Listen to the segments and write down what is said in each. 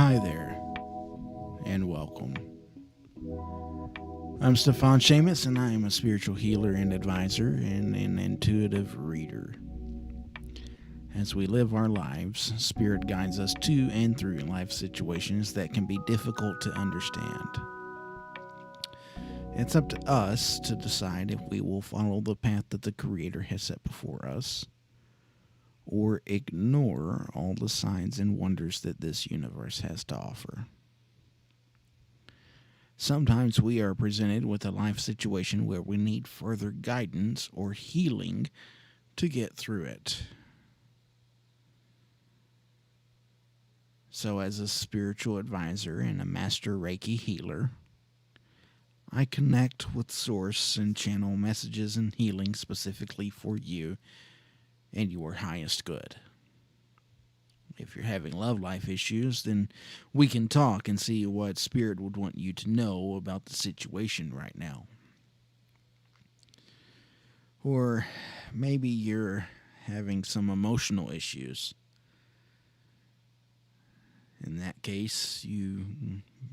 Hi there, and welcome. I'm Stíofán Séamus, and I am a spiritual healer and advisor and an intuitive reader. As we live our lives, Spirit guides us to and through life situations that can be difficult to understand. It's up to us to decide if we will follow the path that the Creator has set before us, or ignore all the signs and wonders that this universe has to offer. Sometimes we are presented with a life situation where we need further guidance or healing to get through it. So, as a spiritual advisor and a master Reiki healer, I connect with Source and channel messages and healing specifically for you and your highest good. If you're having love life issues, then we can talk and see what Spirit would want you to know about the situation right now. Or maybe you're having some emotional issues. In that case, you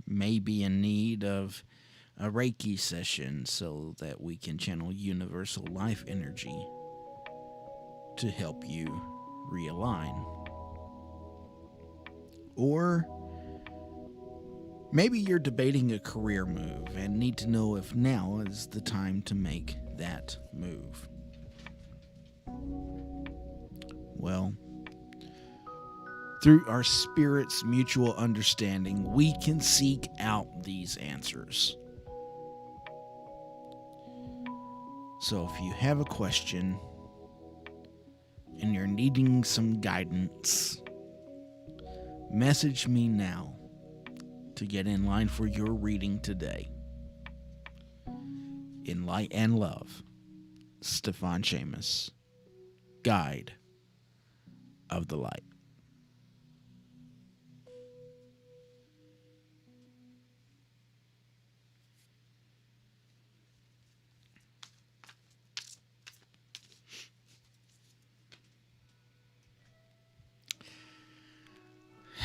may be in need of a Reiki session so that we can channel universal life energy to help you realign. Or maybe you're debating a career move and need to know if now is the time to make that move. Well, through our spirit's mutual understanding, we can seek out these answers. So if you have a question and you're needing some guidance, message me now to get in line for your reading today. In light and love, Stíofán Séamus, Guide of the Light.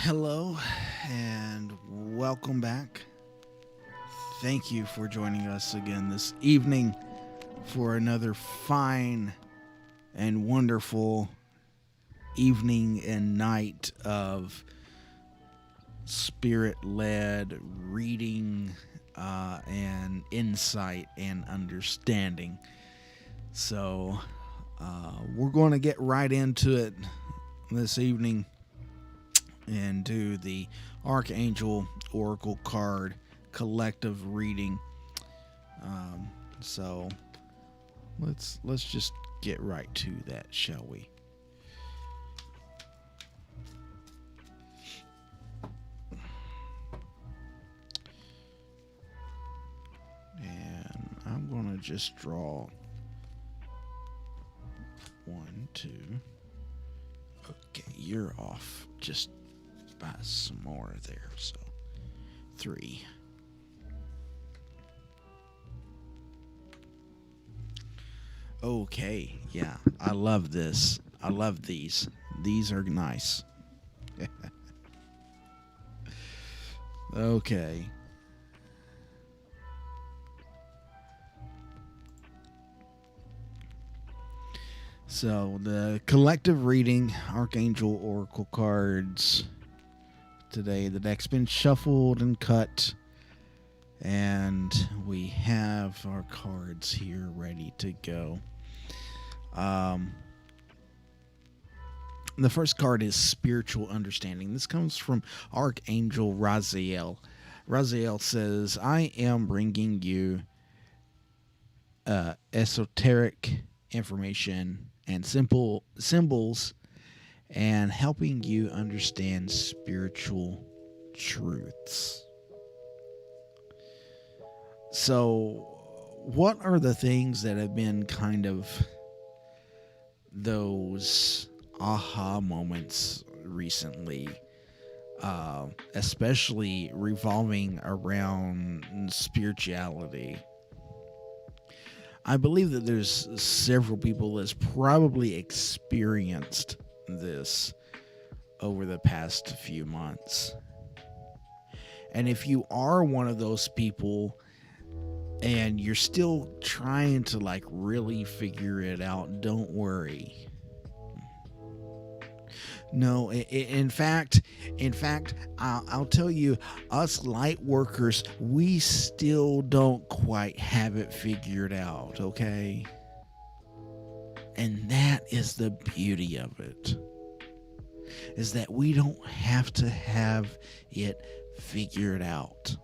Hello, and welcome back. Thank you for joining us again this evening for another fine and wonderful evening and night of spirit-led reading and insight and understanding. So we're going to get right into it this evening and do the Archangel Oracle card collective reading. So let's just get right to that, shall we? And I'm gonna just draw 1, 2. Okay, you're off. Just by some more there, so 3. Okay, yeah, I love this. I love these. These are nice. Okay. So the collective reading, Archangel Oracle cards. Today the deck's been shuffled and cut, and we have our cards here ready to go. The first card is Spiritual Understanding. This comes from Archangel Raziel. Raziel says, I am bringing you esoteric information and simple symbols and helping you understand spiritual truths. So, what are the things that have been kind of those aha moments recently, especially revolving around spirituality? I believe that there's several people that's probably experienced this over the past few months. And if you are one of those people and you're still trying to like really figure it out, don't worry. No, in fact, I'll tell you, us light workers, we still don't quite have it figured out, okay? And that is the beauty of it, is that we don't have to have it figured out.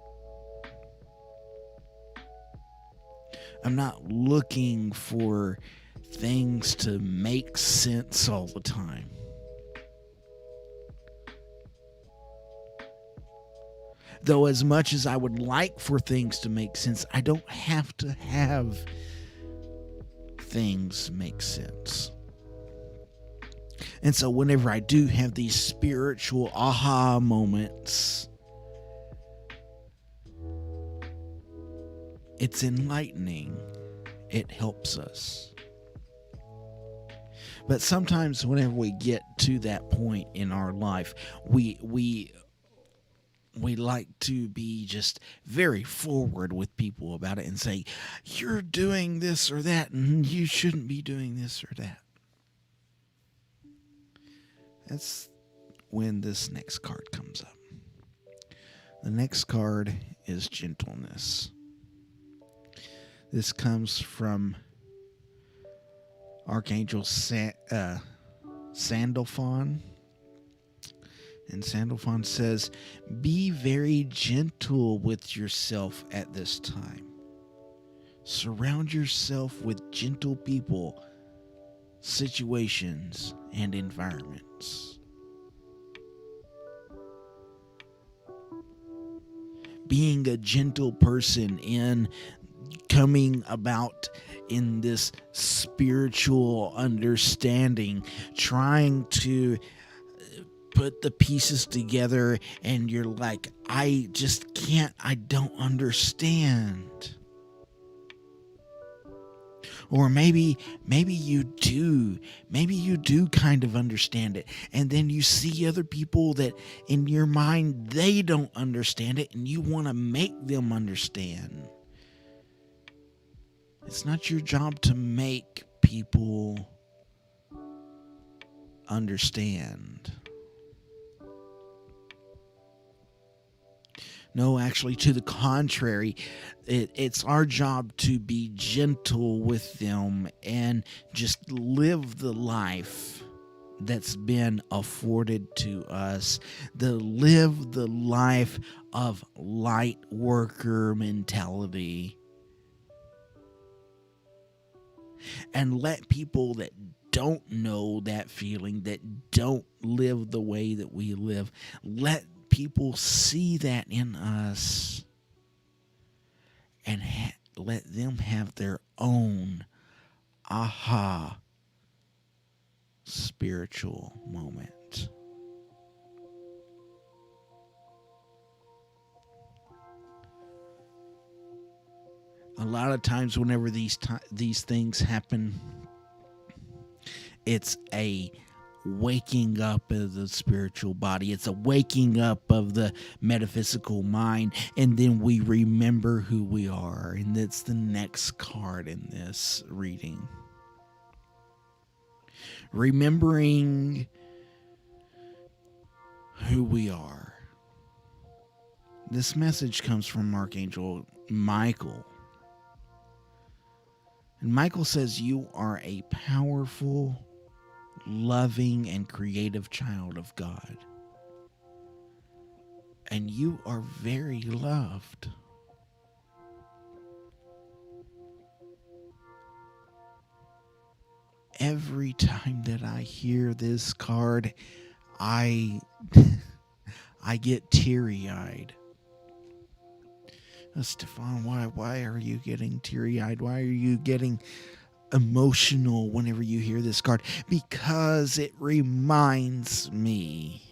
I'm not looking for things to make sense all the time. Though as much as I would like for things to make sense, I don't have to have things make sense. And so whenever I do have these spiritual aha moments, it's enlightening. It helps us. But sometimes whenever we get to that point in our life, we like to be just very forward with people about it and say, you're doing this or that, and you shouldn't be doing this or that. That's when this next card comes up. The next card is gentleness. This comes from Archangel Sandalphon. And Sandalphon says, be very gentle with yourself at this time. Surround yourself with gentle people, situations, and environments. Being a gentle person in coming about in this spiritual understanding, trying to put the pieces together, and you're like, I just can't, I don't understand. Or maybe you do. Maybe you do kind of understand it. And then you see other people that in your mind, they don't understand it, and you want to make them understand. It's not your job to make people understand. No, actually, to the contrary, it's our job to be gentle with them and just live the life that's been afforded to us, live the life of light worker mentality, and let people that don't know that feeling, that don't live the way that we live, let people see that in us and let them have their own aha spiritual moment. A lot of times whenever these things happen, it's a waking up of the spiritual body. It's a waking up of the metaphysical mind, and then we remember who we are. And that's the next card in this reading. Remembering who we are. This message comes from Archangel Michael. And Michael says, you are a powerful, loving, and creative child of God. And you are very loved. Every time that I hear this card, I get teary-eyed. Stíofán, why are you getting teary-eyed? Why are you getting emotional whenever you hear this card? Because it reminds me.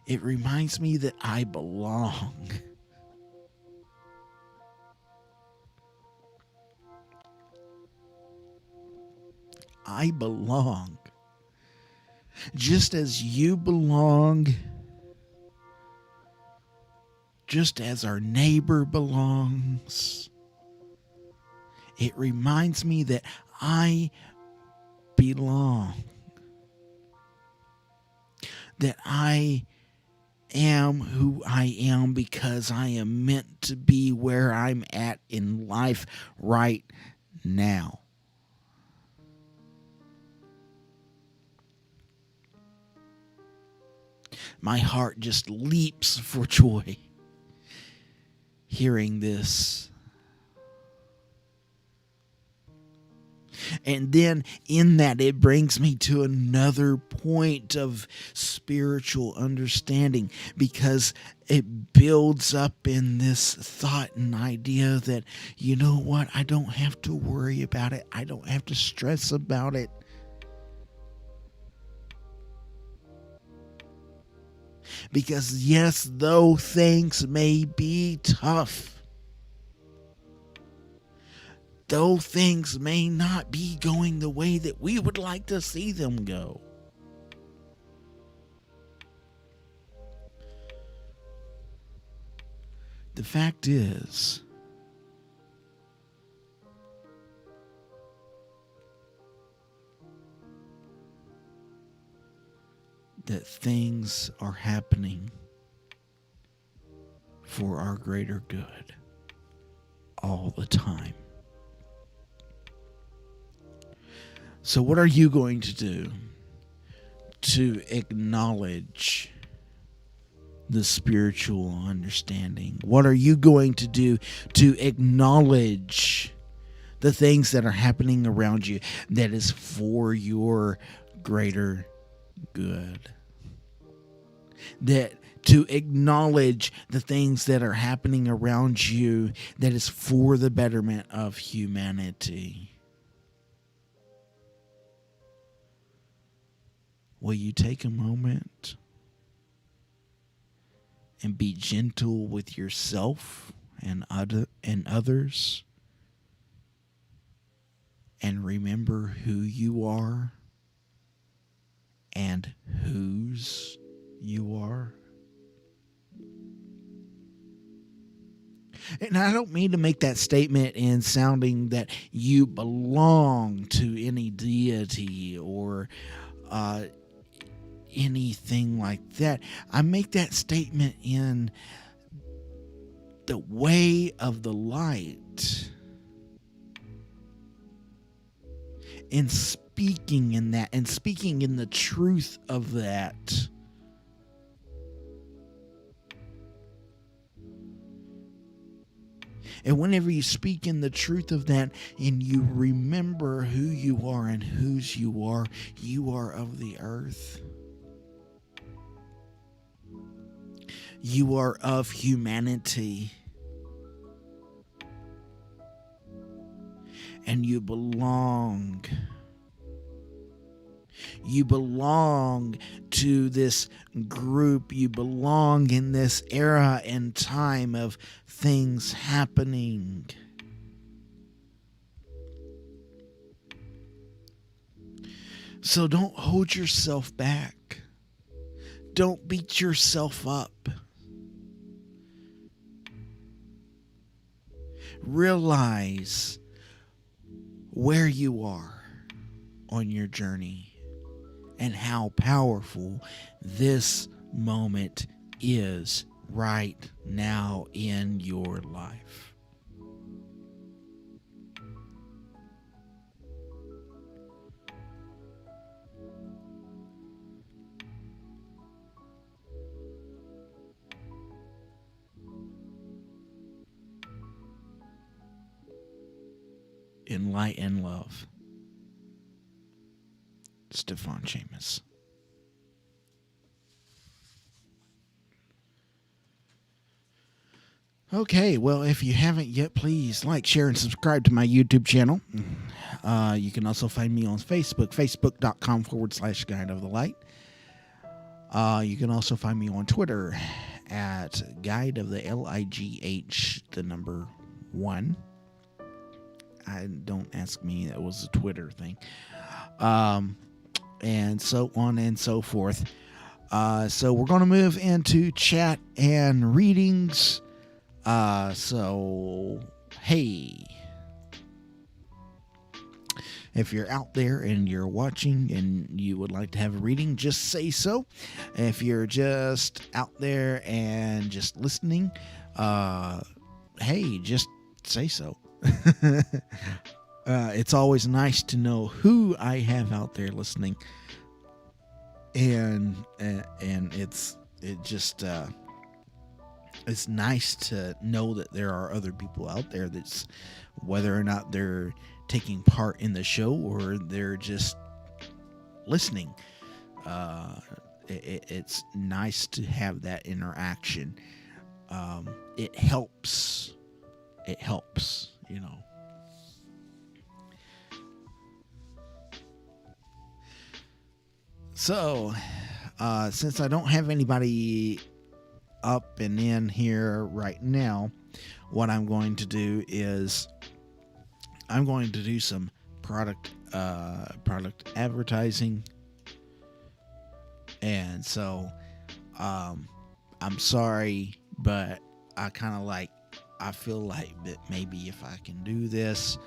It reminds me that I belong. I belong. Just as you belong just as our neighbor belongs. It reminds me that I belong. That I am who I am because I am meant to be where I'm at in life right now. My heart just leaps for joy hearing this. And then in that, it brings me to another point of spiritual understanding, because it builds up in this thought and idea that, you know what, I don't have to worry about it. I don't have to stress about it. Because yes, though things may be tough, though things may not be going the way that we would like to see them go, the fact is, that things are happening for our greater good all the time. So what are you going to do to acknowledge the spiritual understanding? What are you going to do to acknowledge the things that are happening around you that is for your greater good? That to acknowledge the things that are happening around you that is for the betterment of humanity. Will you take a moment and be gentle with yourself and others, and remember who you are and whose you are? And I don't mean to make that statement in sounding that you belong to any deity or anything like that. I make that statement in the way of the light, in speaking in that, and speaking in the truth of that. And whenever you speak in the truth of that, and you remember who you are and whose you are of the earth. You are of humanity. And you belong. You belong to this group. You belong in this era and time of things happening. So don't hold yourself back. Don't beat yourself up. Realize where you are on your journey and how powerful this moment is right now in your life. In light and love, Stíofán Séamus. Okay, well, if you haven't yet, please like, share, and subscribe to my YouTube channel. You can also find me on Facebook, facebook.com/Guide of the Light. You can also find me on Twitter at Guide of the LIGH, the number 1. Don't ask me, that was a Twitter thing. And so on and so forth. So we're going to move into chat and readings. So, hey. If you're out there and you're watching and you would like to have a reading, just say so. If you're just out there and just listening, hey, just say so. It's always nice to know who I have out there listening, and it's nice to know that there are other people out there that's, whether or not they're taking part in the show or they're just listening. It's nice to have that interaction. It helps, you know. So, since I don't have anybody up and in here right now, what I'm going to do is I'm going to do some product advertising. And so I'm sorry, but I feel like that maybe if I can do this,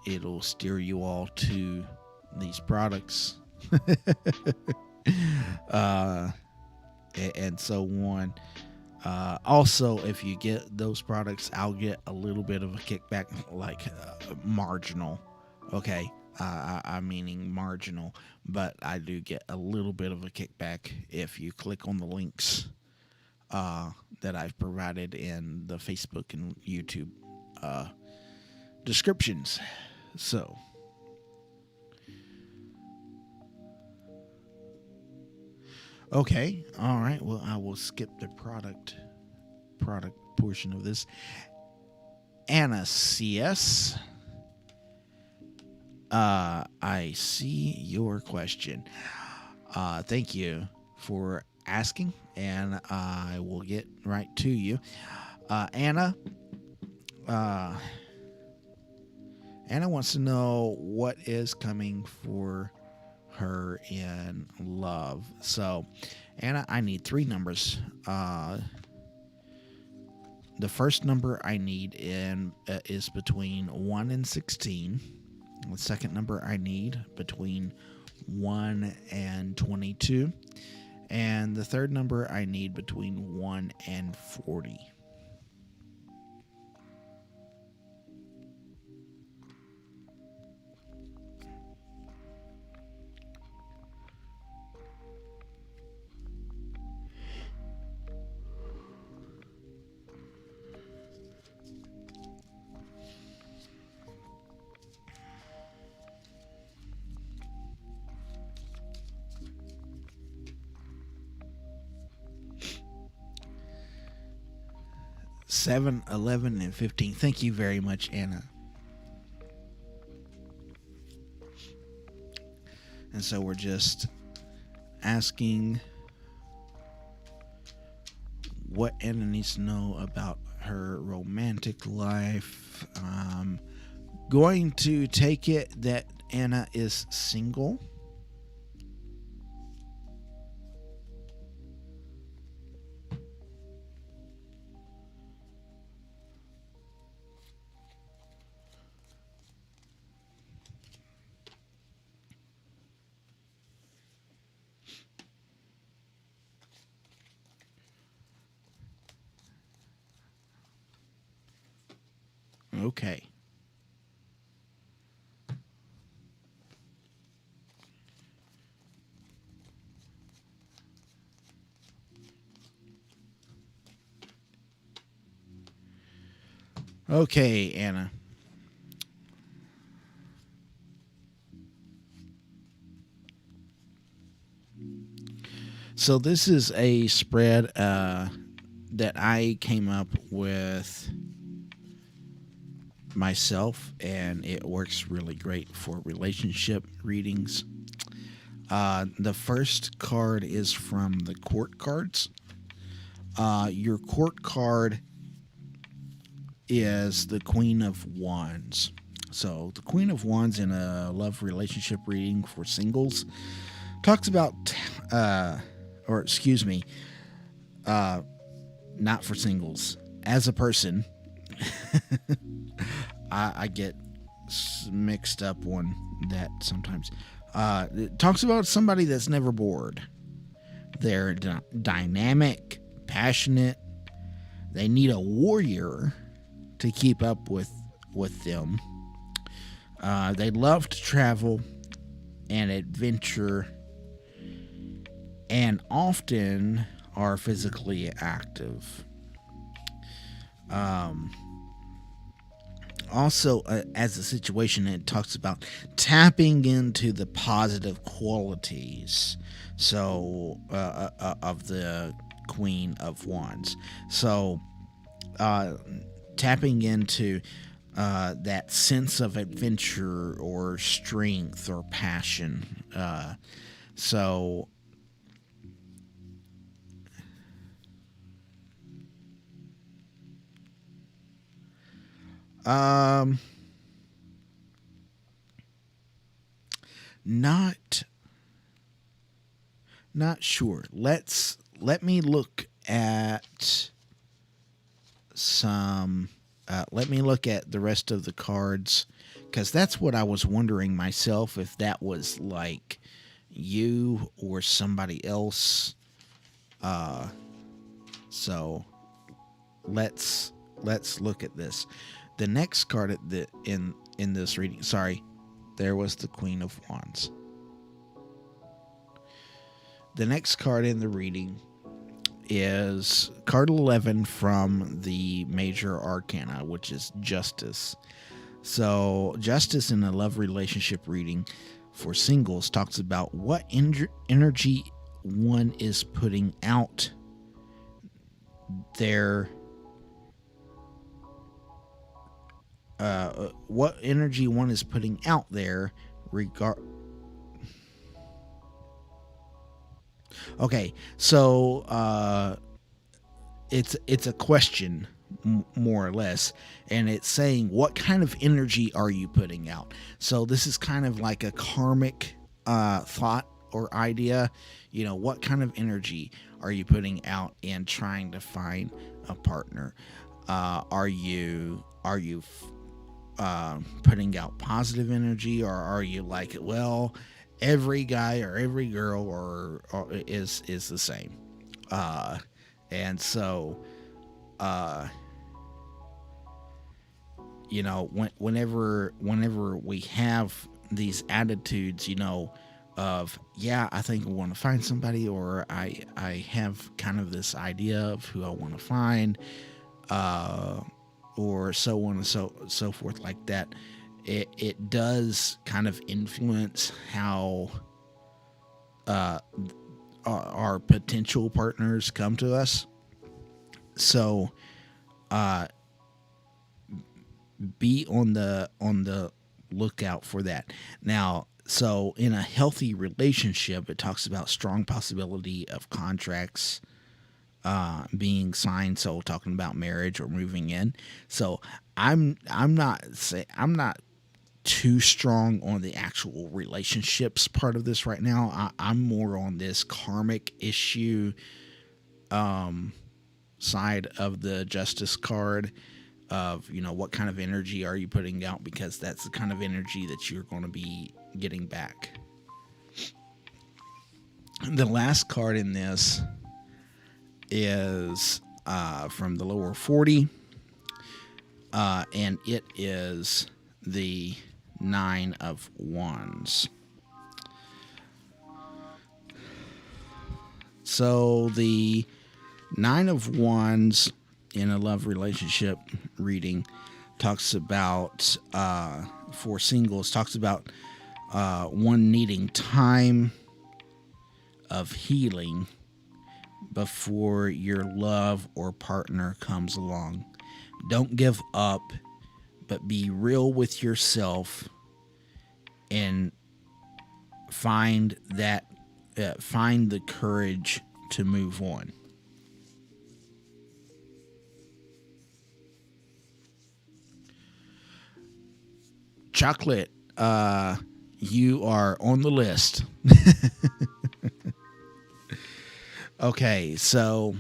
it'll steer you all to these products. And so on. Also, if you get those products, I'll get a little bit of a kickback, like marginal. Okay, I'm meaning marginal, but I do get a little bit of a kickback if you click on the links that I've provided in the Facebook and YouTube descriptions. So, okay, all right. Well, I will skip the product portion of this. Anna CS. I see your question. Thank you for asking, and I will get right to you. Anna wants to know what is coming for her in love. So, Anna, I need 3 numbers. The first number I need is between 1 and 16. The second number I need between 1 and 22. And the third number I need between 1 and 40. Seven, 11, and 15. Thank you very much, Anna. And so we're just asking what Anna needs to know about her romantic life. Going to take it that Anna is single. Okay. Okay, Anna. So this is a spread that I came up with myself, and it works really great for relationship readings. The first card is from the court cards. Your court card is the Queen of Wands. So the Queen of Wands in a love relationship reading for singles talks about or excuse me, not for singles. As a person, I get mixed up on that sometimes. It talks about somebody that's never bored. They're dynamic, passionate. They need a warrior to keep up with them. They love to travel and adventure, and often are physically active. Also, as a situation, it talks about tapping into the positive qualities of the Queen of Wands. So tapping into that sense of adventure or strength or passion. So not sure. Let me look at some. Let me look at the rest of the cards, because that's what I was wondering myself, if that was like you or somebody else. So let's look at this. The next card in this reading. Sorry, there was the Queen of Wands. The next card in the reading is card 11 from the Major Arcana, which is Justice. So Justice in a love relationship reading for singles talks about what energy one is putting out there. What energy one is putting out there Okay, so it's a question, more or less, and it's saying, what kind of energy are you putting out? So this is kind of like a karmic thought or idea. You know, what kind of energy are you putting out in trying to find a partner? Are you putting out positive energy, or are you like, well, every guy or every girl or is the same? And so, you know, whenever we have these attitudes, you know, of, yeah, I think I want to find somebody, or I have kind of this idea of who I want to find, or so on and so forth like that, it does kind of influence how our potential partners come to us. So be on the lookout for that. Now, so in a healthy relationship, it talks about strong possibility of contracts being signed. So talking about marriage or moving in. So I'm not too strong on the actual relationships part of this right now. I'm more on this karmic issue side of the Justice card, of, you know, what kind of energy are you putting out, because that's the kind of energy that you're going to be getting back. The last card in this is from the lower 40, and it is the 9 of Wands. So the 9 of Wands in a love relationship reading talks about, for singles, talks about one needing time of healing before your love or partner comes along. Don't give up, but be real with yourself and find the courage to move on. Chocolate, you are on the list. Okay, so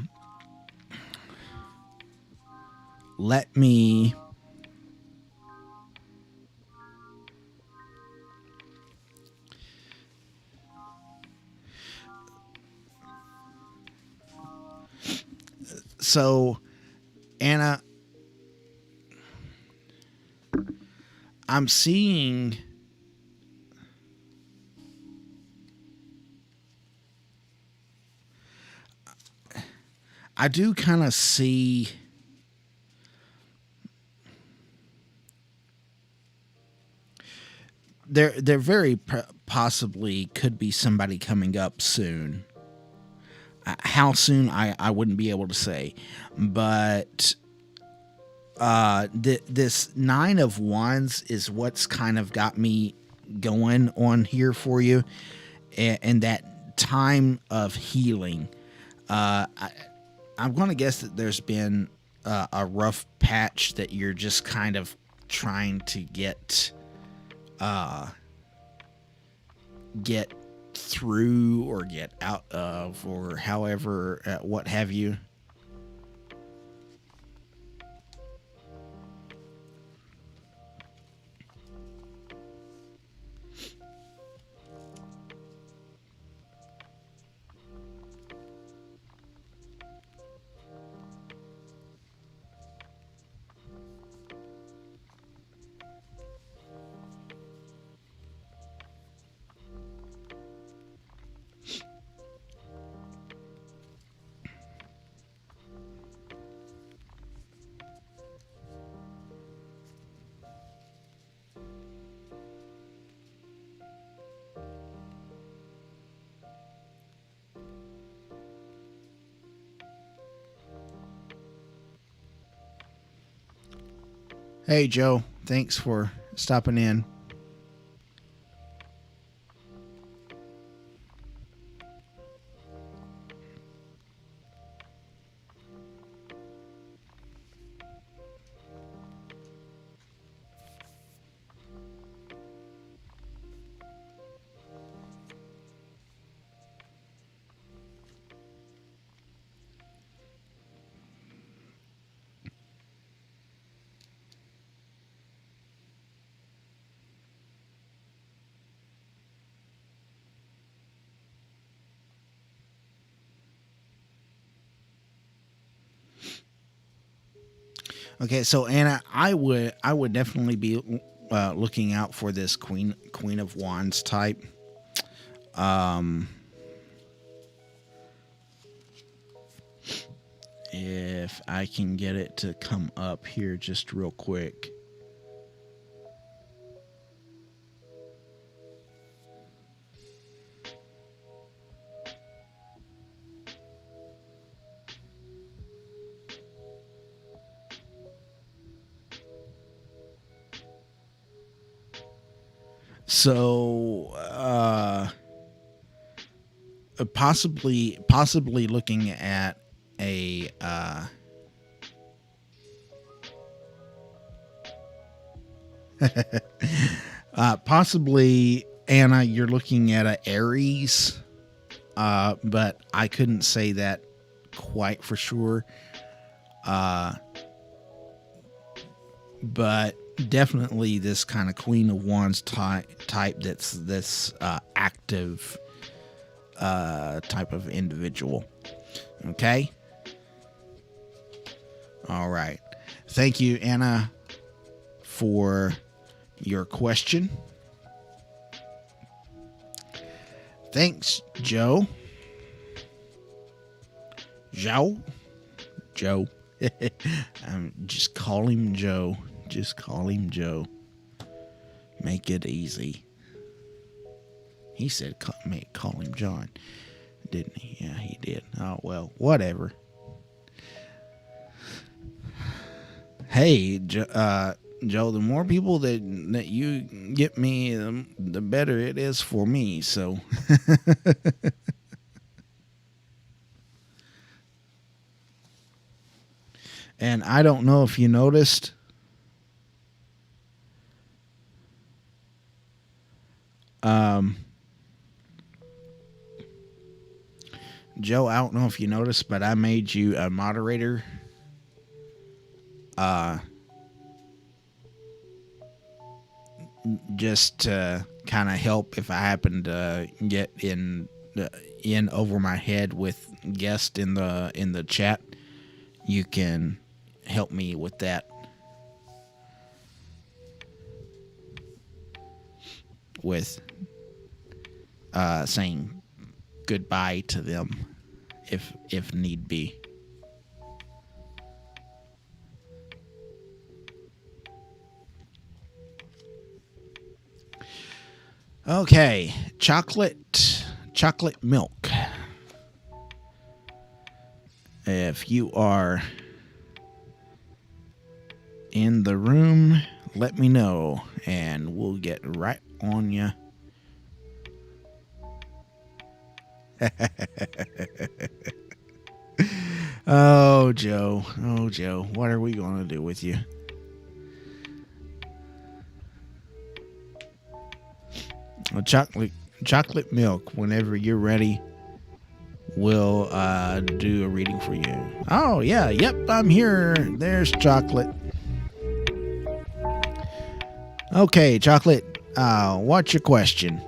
let me so Anna, I'm seeing I do kind of see there very possibly could be somebody coming up soon. How soon I wouldn't be able to say, but this Nine of Wands is what's kind of got me going on here for you, and that time of healing. I'm going to guess that there's been a rough patch that you're just kind of trying to get through or get out of, or however, what have you. Hey, Joe. Thanks for stopping in. Okay, so Anna, I would definitely be looking out for this Queen of Wands type. Um, if I can get it to come up here just real quick. So, possibly looking at a possibly Anna, you're looking at a Aries, but I couldn't say that quite for sure. Uh, but definitely this kind of Queen of Wands type that's this active type of individual. Okay. All right. Thank you, Anna, for your question. Thanks, Joe. Joe. Just call him Joe. Just call him Joe. Make it easy. He said call him John, didn't he? Yeah, he did. Oh, well, whatever. Hey, Joe, the more people that you get me, the better it is for me. So, and I don't know if you noticed, um, Joe, I don't know if you noticed, but I made you a moderator. Just to kind of help if I happen to get in over my head with guest in the chat. You can help me with that. With saying goodbye to them if need be. Okay, chocolate milk. If you are in the room, let me know and we'll get right on you. Oh, Joe, what are we going to do with you? Well, chocolate milk, whenever you're ready, we'll do a reading for you. Oh, yeah, yep, I'm here. There's Chocolate. Okay, Chocolate, what's your question?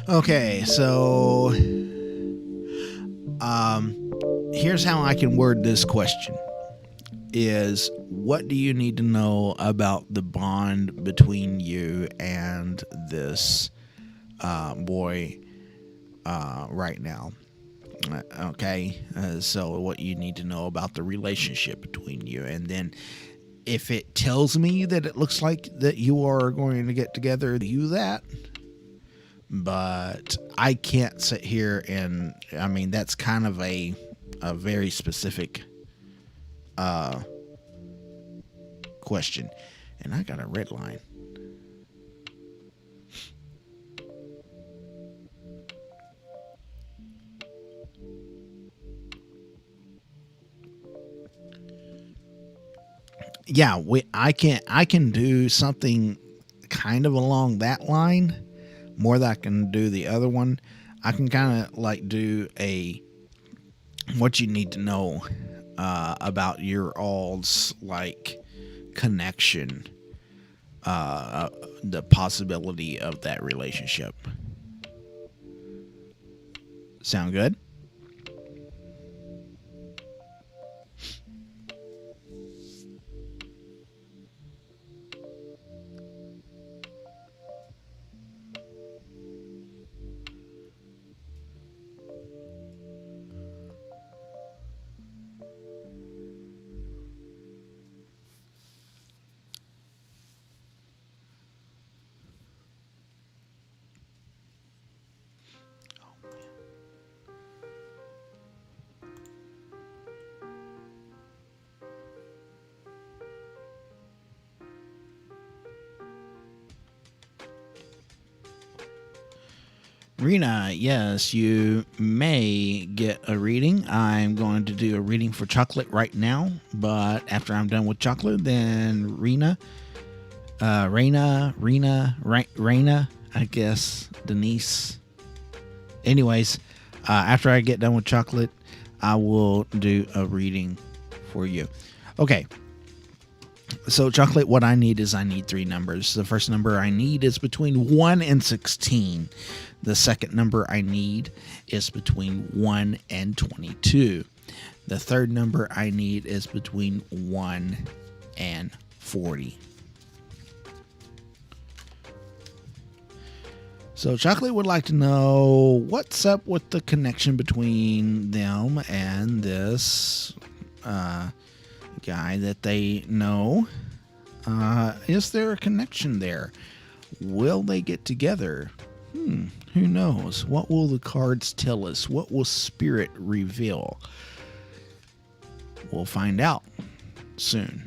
Okay, so here's how I can word this question. Is what do you need to know about the bond between you and this boy right now? Okay, so what you need to know about the relationship between you, and then if it tells me that it looks like that you are going to get together, do that. But I can't sit here and, I mean, that's kind of a very specific question. And I got a red line. Yeah, I can do something kind of along that line. More than I can do the other one. I can kind of like do a what you need to know about your all's like connection, the possibility of that relationship. Sound good? Rena, yes, you may get a reading. I'm going to do a reading for Chocolate right now, but after I'm done with Chocolate, then Rena, I guess, Denise. Anyways, after I get done with Chocolate, I will do a reading for you. Okay. So, Chocolate, what I need is 3 numbers. The first number I need is between 1 and 16. The second number I need is between 1 and 22. The third number I need is between 1 and 40. So, Chocolate would like to know what's up with the connection between them and this guy that they know. Is there a connection there? Will they get together? Who knows? What will the cards tell us? What will Spirit reveal? We'll find out soon.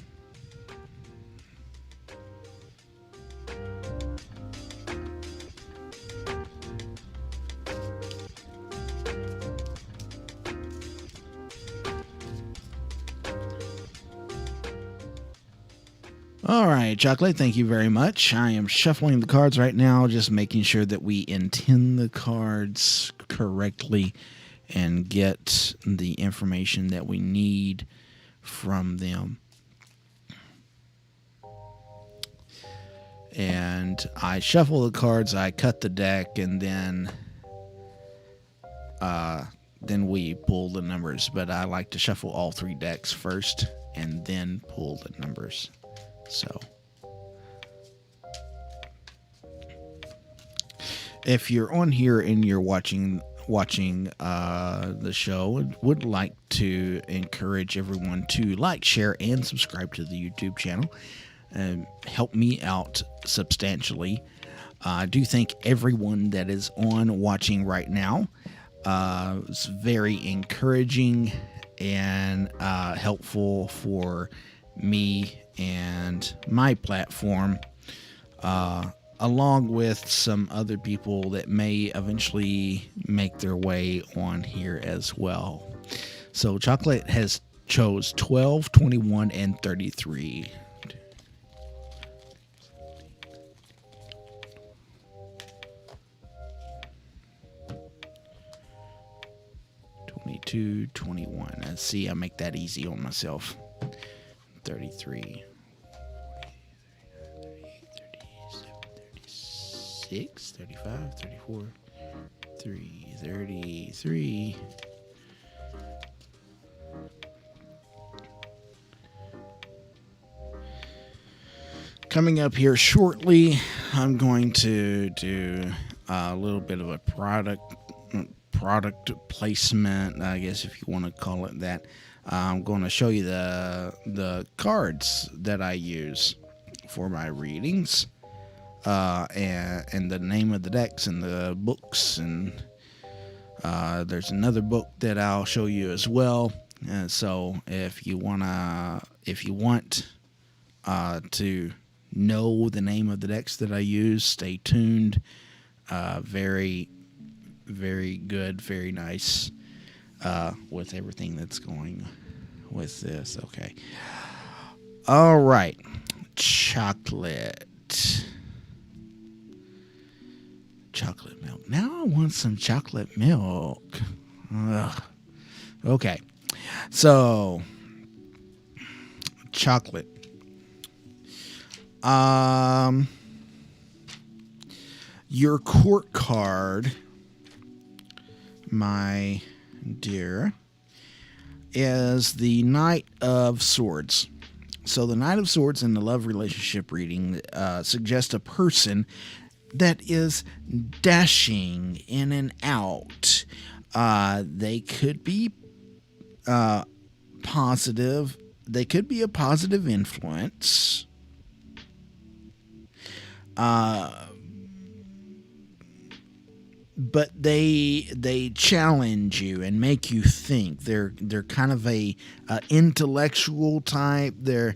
All right, Chocolate, thank you very much. I am shuffling the cards right now, just making sure that we intend the cards correctly and get the information that we need from them. And I shuffle the cards, I cut the deck, and then we pull the numbers. But I like to shuffle all three decks first and then pull the numbers. So if you're on here and you're watching the show, would like to encourage everyone to like, share, and subscribe to the YouTube channel. Help me out substantially. I do thank everyone that is on watching right now. It's very encouraging and helpful for me and my platform, along with some other people that may eventually make their way on here as well. So Chocolate has chose 12, 21, and 33. 22, 21. Let's see, I make that easy on myself. 33, 36, 35, 34, 33. Coming up here shortly, I'm going to do a little bit of a product placement, I guess, if you want to call it that. I'm going to show you the cards that I use for my readings, and the name of the decks and the books, and there's another book that I'll show you as well. And so if you want to know the name of the decks that I use, stay tuned. Very, very good, very nice. With everything that's going with this. Okay. All right. Chocolate milk. Now I want some chocolate milk. Ugh. Okay. So, chocolate. Your court card, my dear, is the Knight of Swords. So the Knight of Swords in the love relationship reading suggests a person that is dashing in and out. They could be positive. They could be a positive influence. But they challenge you and make you think. They're kind of a intellectual type. They're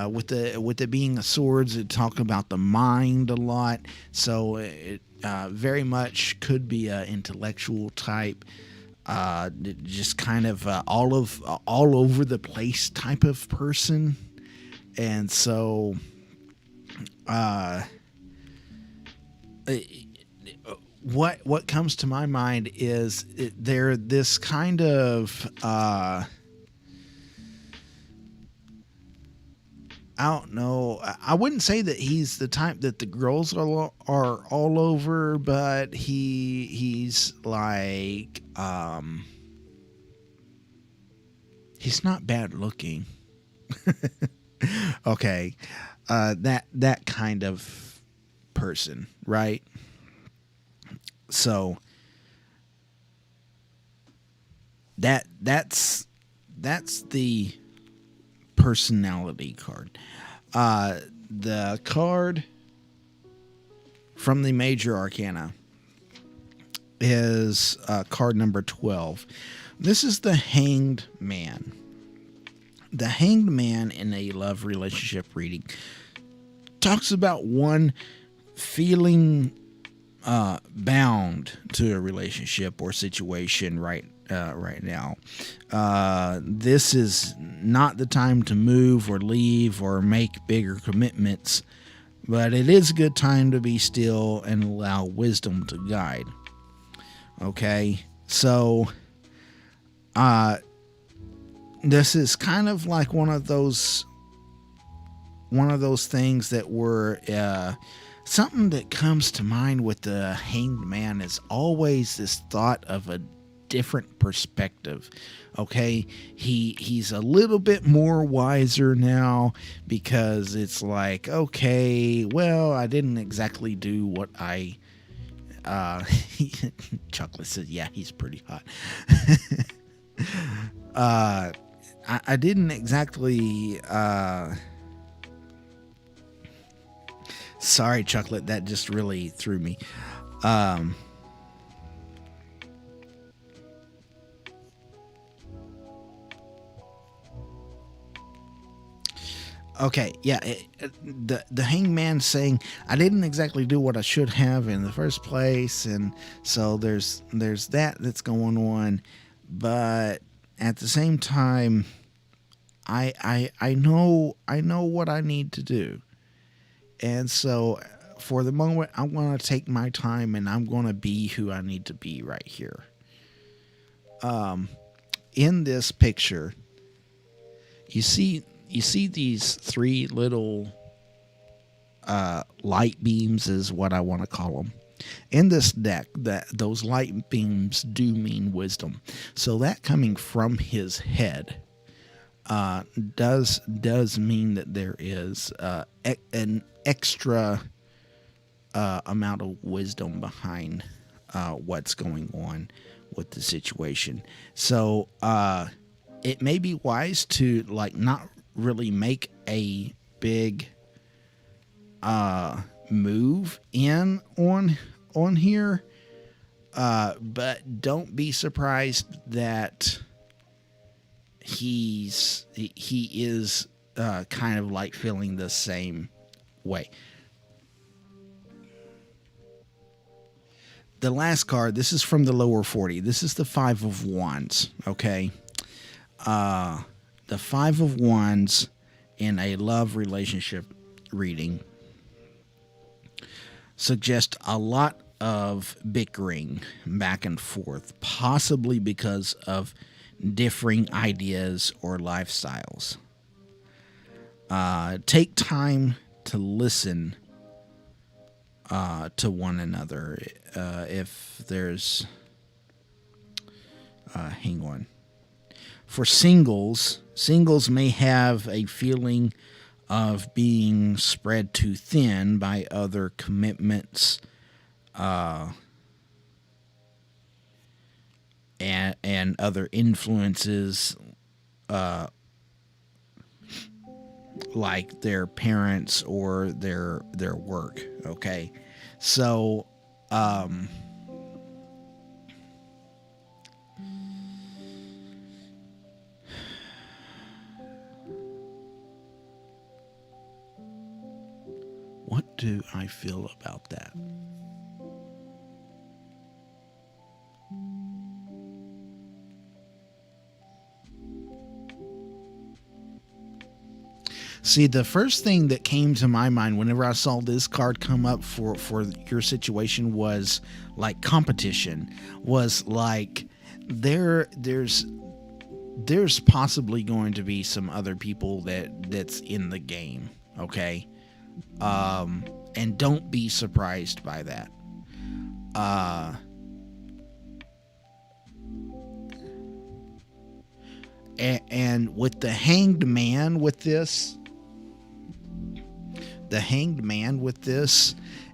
with it being a swords, it talk about the mind a lot. So it very much could be a intellectual type. Just kind of all over the place type of person. And so what comes to my mind is they're this kind of I don't know. I wouldn't say that he's the type that the girls are all over, but he's like he's not bad looking. Okay, that kind of person, right? So that's the personality card. the card from the Major Arcana is card number 12. This is the Hanged Man. The Hanged Man in a love relationship reading talks about one feeling bound to a relationship or situation right now. This is not the time to move or leave or make bigger commitments, but it is a good time to be still and allow wisdom to guide. Okay, so this is kind of like one of those things that were something that comes to mind with the Hanged Man is always this thought of a different perspective. Okay, he's a little bit more wiser now, because it's like, okay, well, I didn't exactly do what I Chocolate says, yeah, he's pretty hot. I didn't exactly sorry, Chocolate, that just really threw me. Okay, yeah, the hangman saying, I didn't exactly do what I should have in the first place, and so there's that's going on, but at the same time, I know what I need to do, and so for the moment, I'm going to take my time and I'm going to be who I need to be right here. In this picture, you see these three little light beams is what I want to call them. In this deck, those light beams do mean wisdom. So that coming from his head does mean that there is an extra amount of wisdom behind what's going on with the situation. So it may be wise to not really make a big move in on here, but don't be surprised that he is kind of like feeling the same way. The last card, this is from the lower 40. This is the Five of Wands, okay? The Five of Wands in a love relationship reading suggests a lot of bickering back and forth, possibly because of differing ideas or lifestyles. Take time to listen to one another. If there's hang on. For singles may have a feeling of being spread too thin by other commitments and other influences, like their parents or their work. Okay, so what do I feel about that? See, the first thing that came to my mind whenever I saw this card come up for your situation was like competition. Was like there's possibly going to be some other people that's in the game, okay? And don't be surprised by that. And with the Hanged Man with this,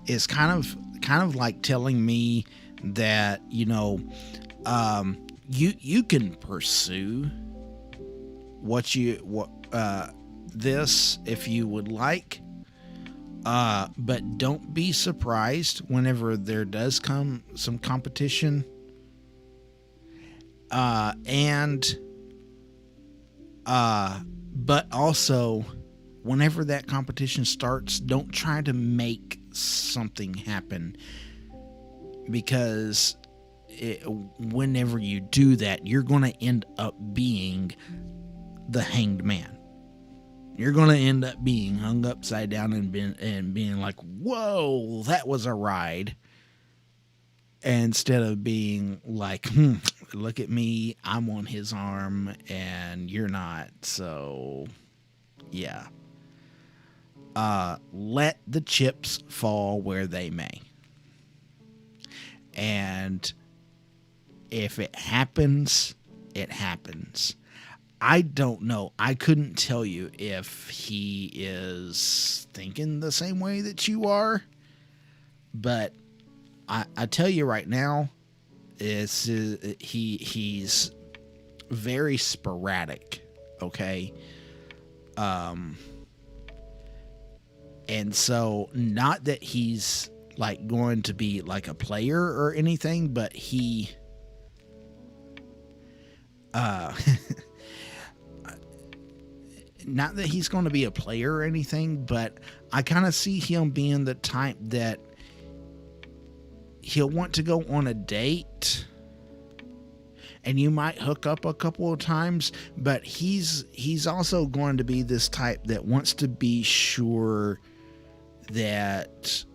is kind of like telling me that, you can pursue this if you would like, But don't be surprised whenever there does come some competition. And but also, whenever that competition starts, don't try to make something happen, because whenever you do that, you're going to end up being the hanged man. You're going to end up being hung upside down and being like, whoa, that was a ride. Instead of being like, look at me, I'm on his arm and you're not. So, yeah. Let the chips fall where they may. And if it happens, it happens. I don't know. I couldn't tell you if he is thinking the same way that you are. But I tell you right now, he's very sporadic. Okay. And so, not that he's like going to be like a player or anything, but he not that he's going to be a player or anything, but I kind of see him being the type that he'll want to go on a date and you might hook up a couple of times, but he's also going to be this type that wants to be sure that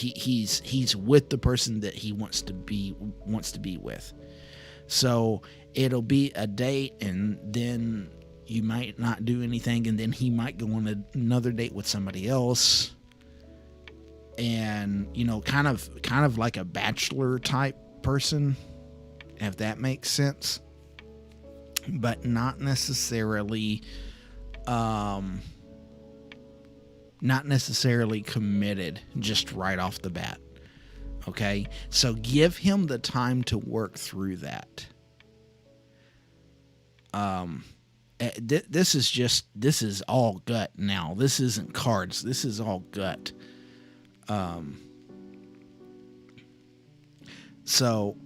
he's with the person that he wants to be with. So it'll be a date, and then you might not do anything, and then he might go on another date with somebody else, and kind of like a bachelor type person, if that makes sense, but not necessarily committed just right off the bat. Okay, so give him the time to work through that. This is all gut now. This isn't cards. This is all gut. So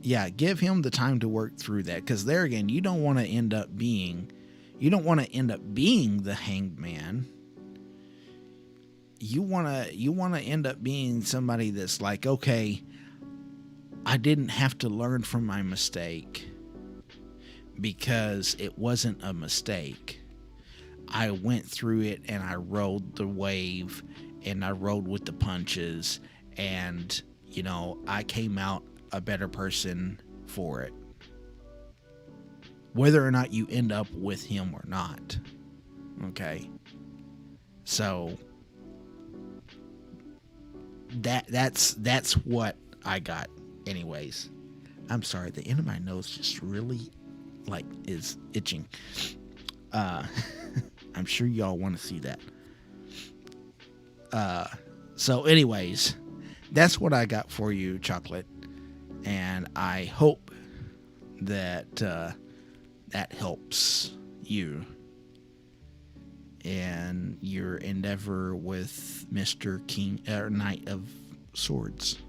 yeah, give him the time to work through that, because there again, you don't want to end up being the hanged man. You want to end up being somebody that's like, okay, I didn't have to learn from my mistake because it wasn't a mistake. I went through it and I rode the wave and I rode with the punches, and I came out a better person for it, whether or not you end up with him or not. Okay, so that's what I got. Anyways, I'm sorry, the end of my nose just really is itching. I'm sure y'all want to see that. So anyways, that's what I got for you, Chocolate, and I hope that that helps you in your endeavor with Mr. King or Knight of Swords.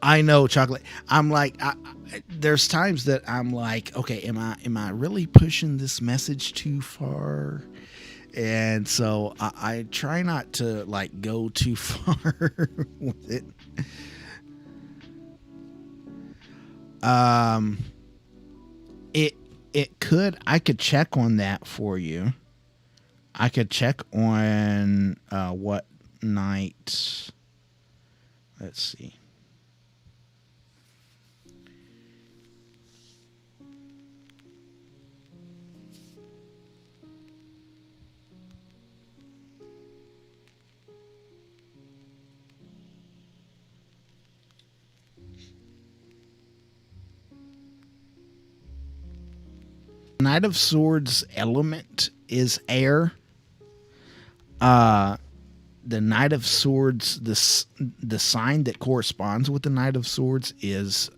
I know, Chocolate. I'm like, there's times that I'm like, okay, am I really pushing this message too far? And so I try not to go too far with it. I could check on that for you. I could check on what night. Let's see. Knight of Swords element is air. The Knight of Swords, the sign that corresponds with the Knight of Swords is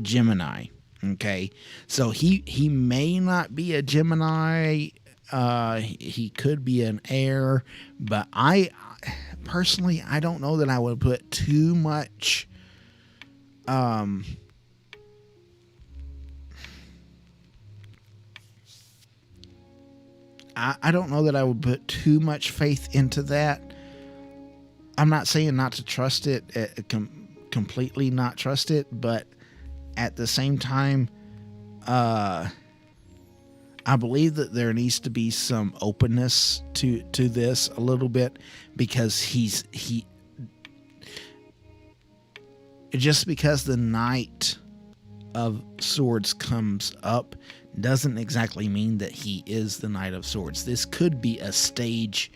Gemini. Okay, so he may not be a Gemini. He could be an air, but I personally, I don't know that I would put too much I don't know that I would put too much faith into that. I'm not saying not to trust it, completely not trust it, but at the same time, I believe that there needs to be some openness to this a little bit, because just because the Knight of Swords comes up doesn't exactly mean that he is the Knight of Swords. This could be a stage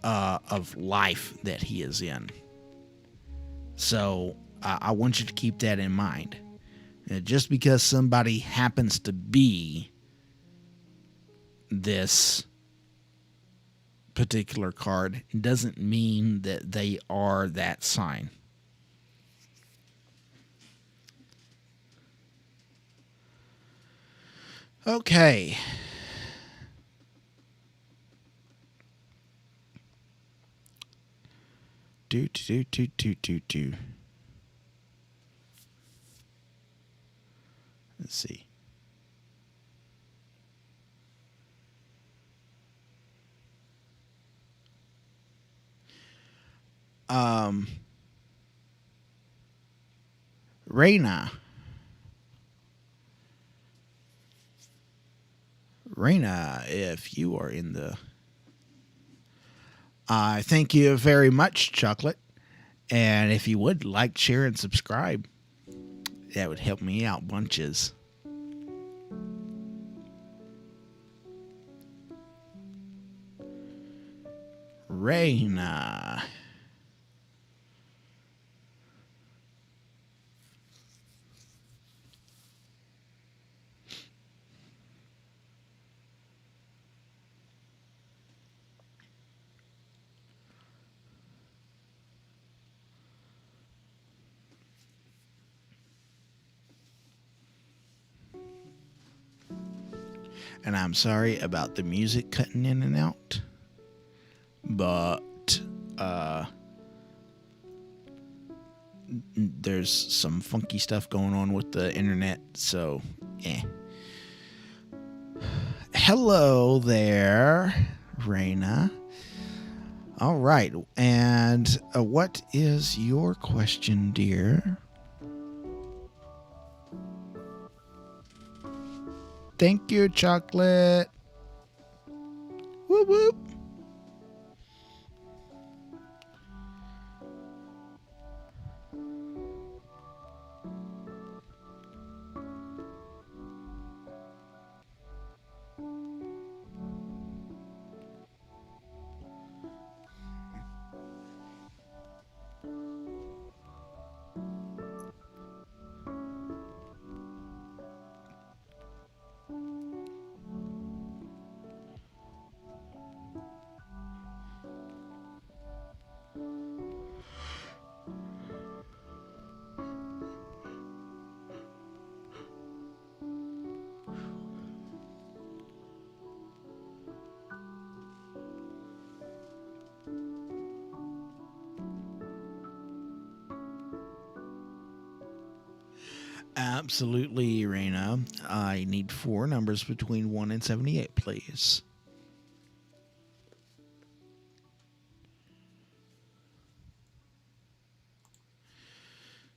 of life that he is in. So I want you to keep that in mind. Just because somebody happens to be this particular card doesn't mean that they are that sign. Okay. Do. Let's see. Raina, if you are in the... thank you very much, Chocolate. And if you would like, share, and subscribe, that would help me out bunches. Raina. And I'm sorry about the music cutting in and out, but there's some funky stuff going on with the internet, so Hello there, Raina. All right, and what is your question, dear? Thank you, Chocolate. Whoop whoop. Absolutely, Raina. I need 4 numbers between 1 and 78, please.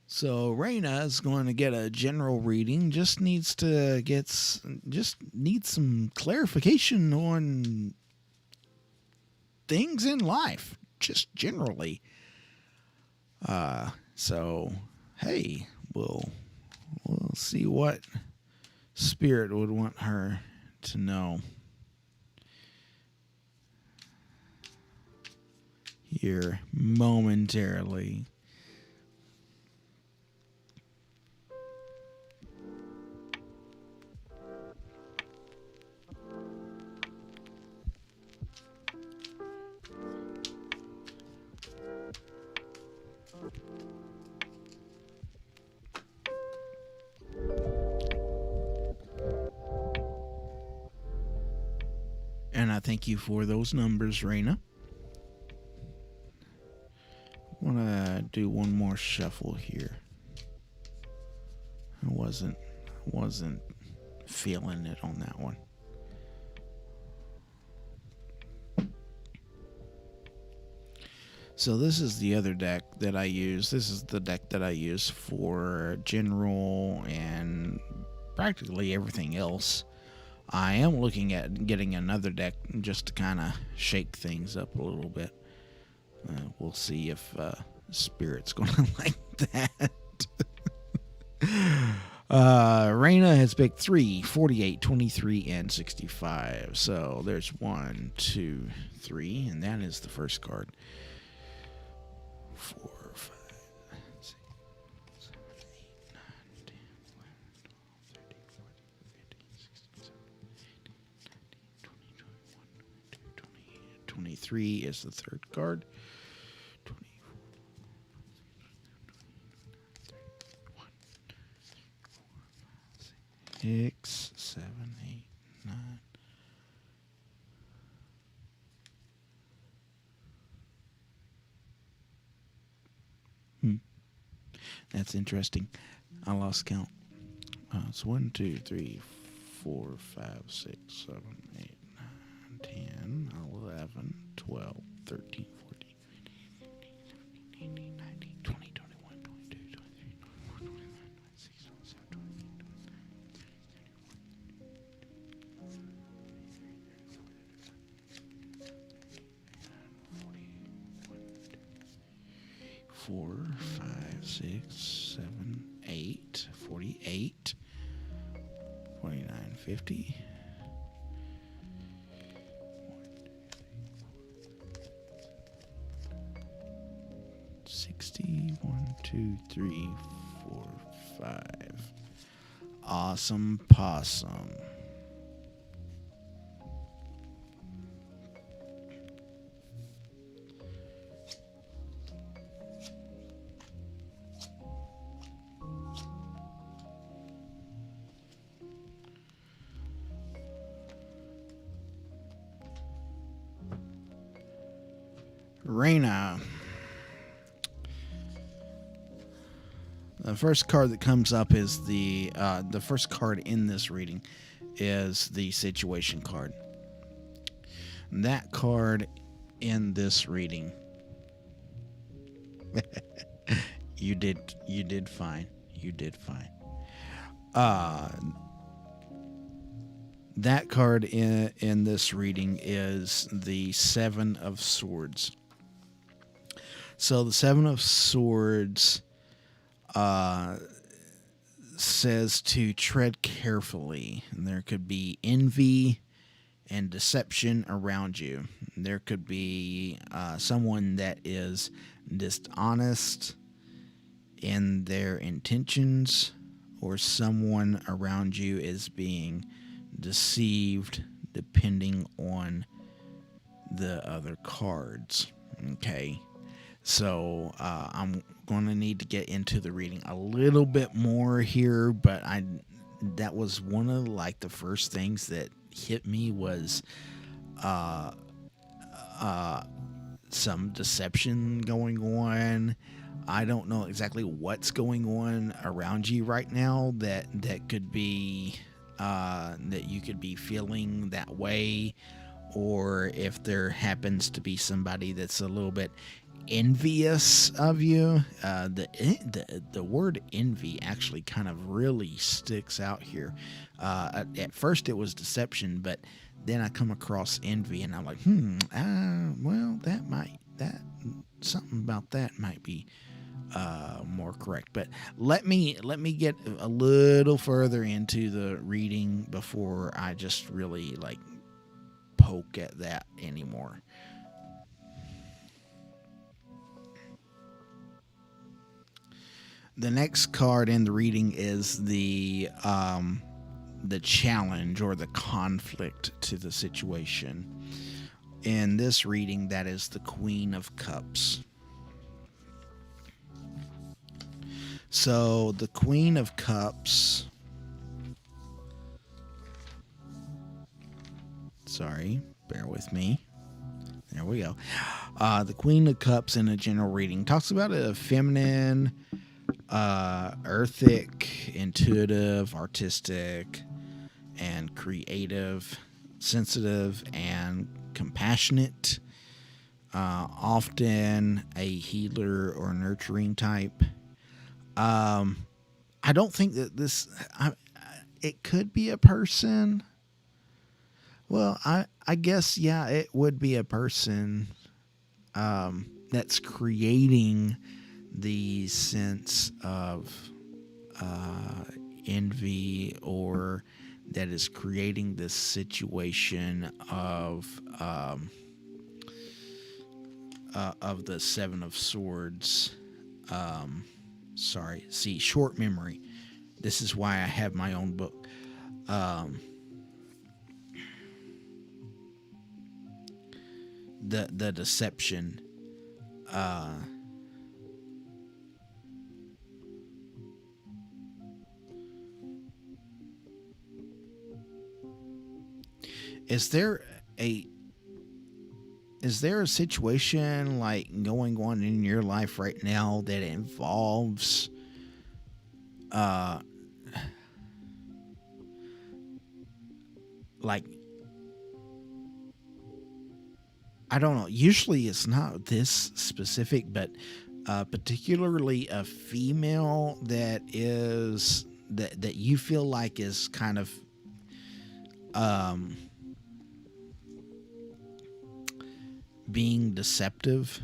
So Raina is going to get a general reading. Just needs some clarification on things in life, just generally. So hey, we'll see what Spirit would want her to know here momentarily. I thank you for those numbers, Raina. I want to do one more shuffle here. I wasn't feeling it on that one. So this is the other deck that I use. This is the deck that I use for general and practically everything else. I am looking at getting another deck just to kind of shake things up a little bit. We'll see if Spirit's going to like that. Raina has picked 3, 48, 23, and 65. So there's 1, 2, 3, and that is the first card. 4, 5, 6, 7, 8, 9, 10, 11, 12, 13, 14, 15, 16, 17, 18, 19, 20, 21, 22, 23 is the third card. 24, 6, 7, 8, 9. That's interesting. I lost count. It's 1, 2, 3, 4, 5, 6, 7, 8, 9, 10, 11, 12, 13, 14, 15, 16, 17, 18, 19, 20, 21, 22, 23, 24, 25, 26, 27, 28, 4, 5, 6, 7, 8, 48, 49, 50. 60, 1, 2, 3, 4, 5. Awesome possum. Raina. The first card that comes up is the first card in this reading is the situation card. That card in this reading, you did fine. You did fine. That card in this reading is the Seven of Swords. So the Seven of Swords says to tread carefully. And there could be envy and deception around you. There could be someone that is dishonest in their intentions, or someone around you is being deceived, depending on the other cards. Okay. So I'm going to need to get into the reading a little bit more here, but that was one of like the first things that hit me was some deception going on. I don't know exactly what's going on around you right now that could be that you could be feeling that way, or if there happens to be somebody that's a little bit envious of you. The word envy actually kind of really sticks out here. At first it was deception, but then I come across envy and I'm like, well, that something about that might be more correct. But let me get a little further into the reading before I just really like poke at that anymore. The next card in the reading is the challenge or the conflict to the situation. In this reading, that is the Queen of Cups. So the Queen of Cups, sorry, bear with me. There we go. The Queen of Cups in a general reading talks about a feminine, earthic, intuitive, artistic, and creative, sensitive, and compassionate. Often a healer or nurturing type. I don't think that it could be a person. Well, I guess, yeah, it would be a person that's creating the sense of envy, or that is creating this situation of the Seven of Swords. Sorry, see, short memory. This is why I have my own book. The deception. Is there a situation like going on in your life right now that involves like, I don't know, usually it's not this specific, but particularly a female that is that you feel like is kind of being deceptive?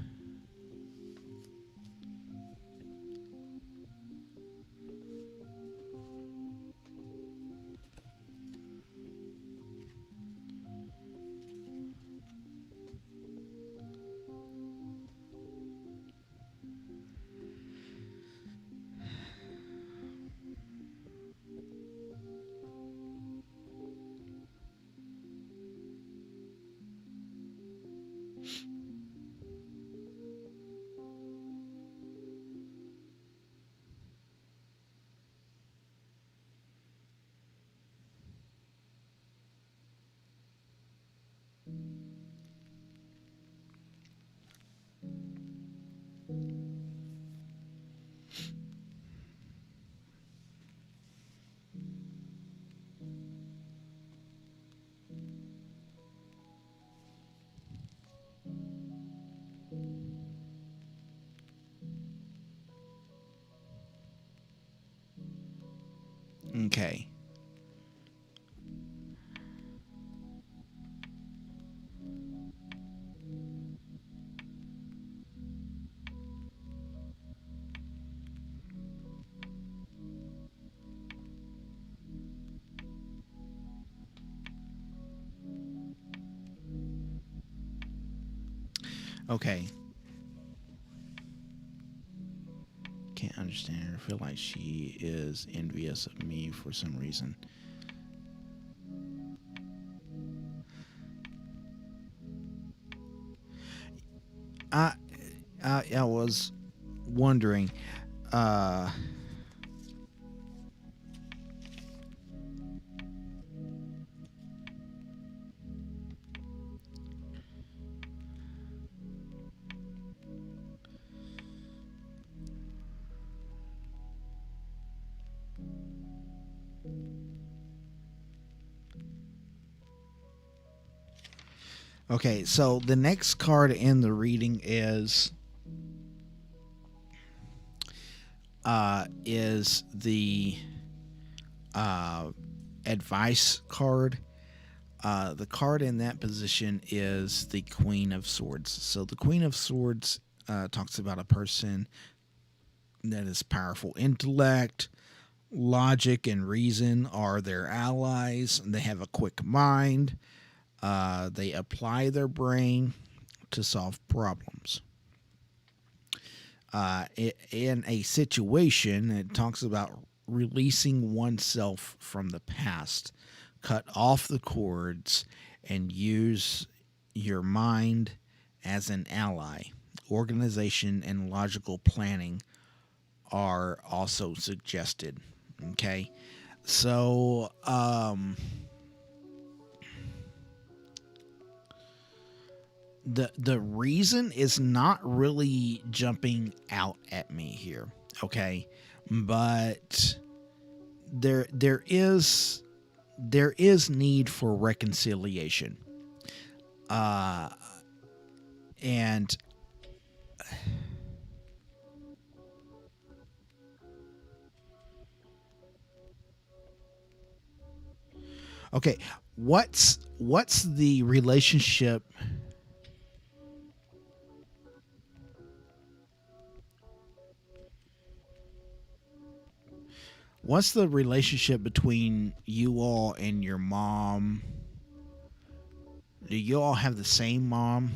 Okay. Okay. Can't understand her. I feel like she is envious of me for some reason. I I was wondering. Uh, okay, so the next card in the reading is the advice card. The card in that position is the Queen of Swords. So the Queen of Swords talks about a person that is powerful intellect, logic, and reason are their allies. They have a quick mind. They apply their brain to solve problems. In a situation, it talks about releasing oneself from the past, cut off the cords, and use your mind as an ally. Organization and logical planning are also suggested. Okay, so the reason is not really jumping out at me here, okay? But there is need for reconciliation. And okay, what's the relationship? What's the relationship between you all and your mom? Do you all have the same mom?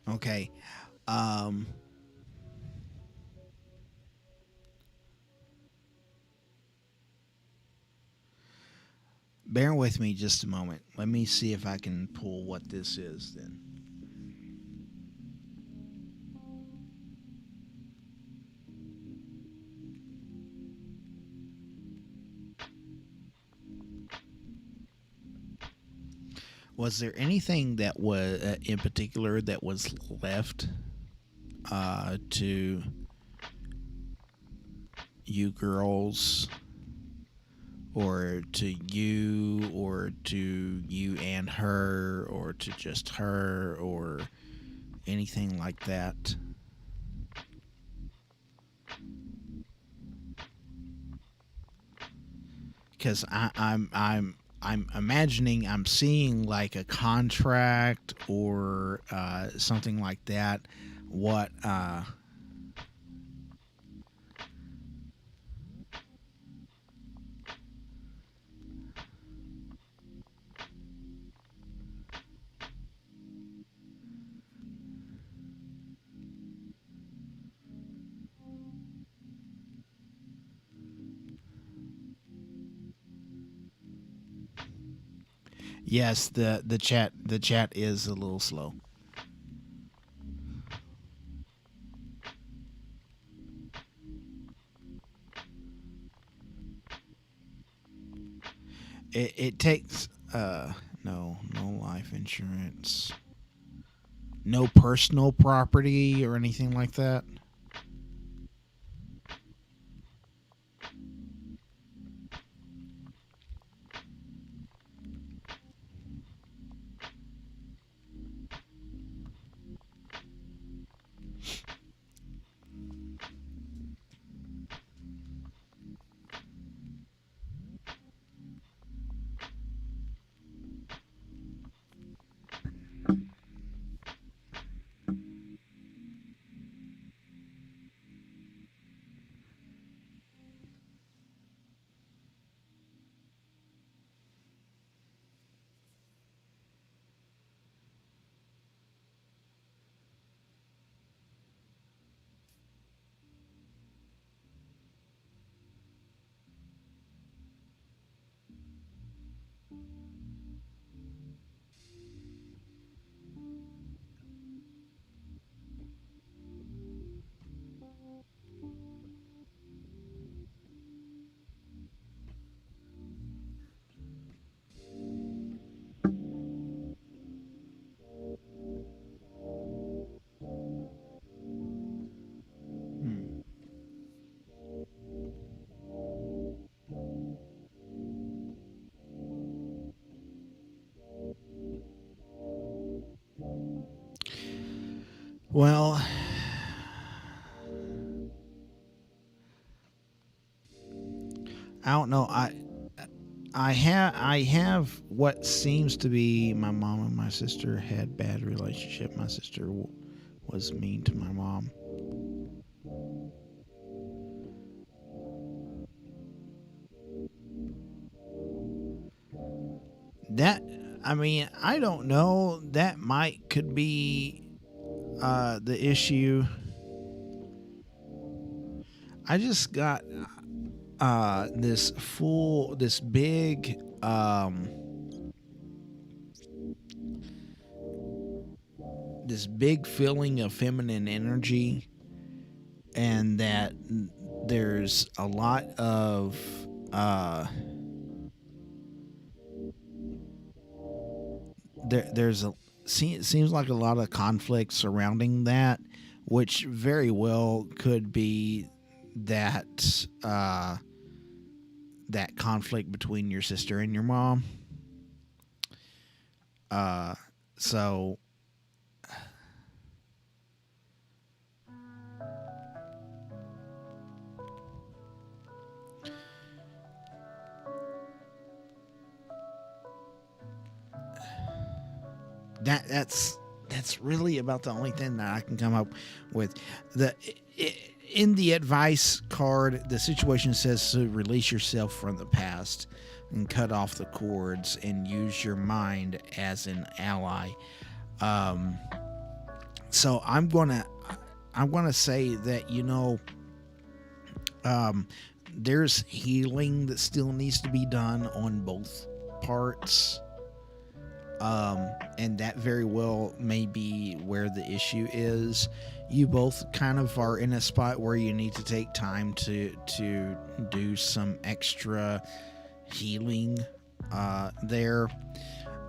Okay. Um Bear with me just a moment. Let me see if I can pull what this is then. Was there anything that was in particular that was left to you girls, or to you, or to you and her, or to just her, or anything like that? Because I'm imagining I'm seeing like a contract or something like that. What Yes, the chat is a little slow. It takes no life insurance, no personal property or anything like that. Hmm. Well, I don't know. I have what seems to be my mom and my sister had bad relationship. My sister was mean to my mom. That I mean, I don't know. That might could be the issue. I just got this big this big feeling of feminine energy, and that there's a lot of uh there's a it seems like a lot of conflict surrounding that, which very well could be that that conflict between your sister and your mom. Uh, so that's really about the only thing that I can come up with. The in the advice card, the situation says to release yourself from the past and cut off the cords and use your mind as an ally. Um, so I'm gonna say that um, there's healing that still needs to be done on both parts. And that very well may be where the issue is. You both kind of are in a spot where you need to take time to do some extra healing there.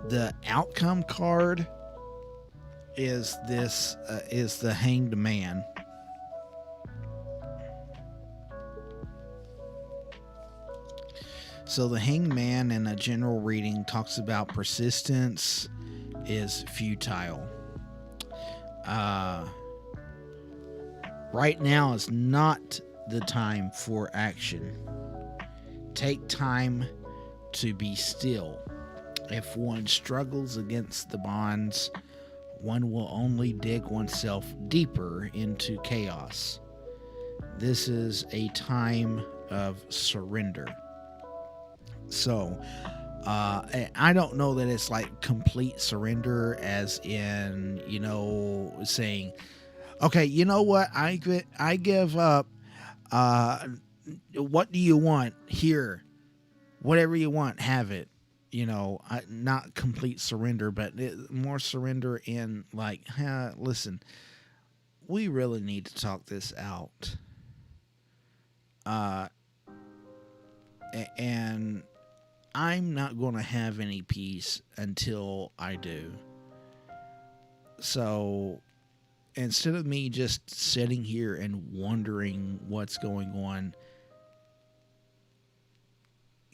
The outcome card is the Hanged Man. So the Hanged Man in a general reading talks about persistence is futile. Uh, right now is not the time for action. Take time to be still. If one struggles against the bonds, one will only dig oneself deeper into chaos. This is a time of surrender. So, I don't know that it's like complete surrender, as in, saying, okay, you know what, I give up. What do you want? Here, whatever you want, have it. Not complete surrender, but more surrender in like, listen, we really need to talk this out. Uh, and I'm not going to have any peace until I do. So instead of me just sitting here and wondering what's going on,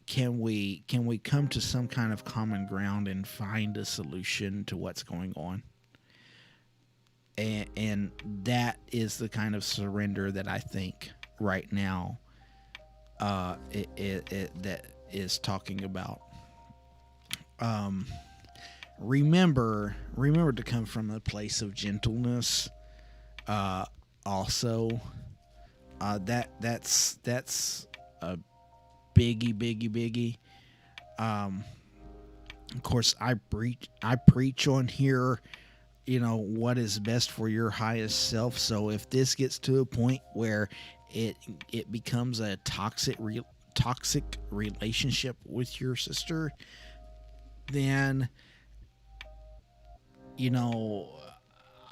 can we come to some kind of common ground and find a solution to what's going on? And that is the kind of surrender that I think right now that is talking about. Um, remember to come from a place of gentleness. Also, that's a biggie. Um, of course, I preach on here, what is best for your highest self. So if this gets to a point where it becomes a toxic relationship with your sister, then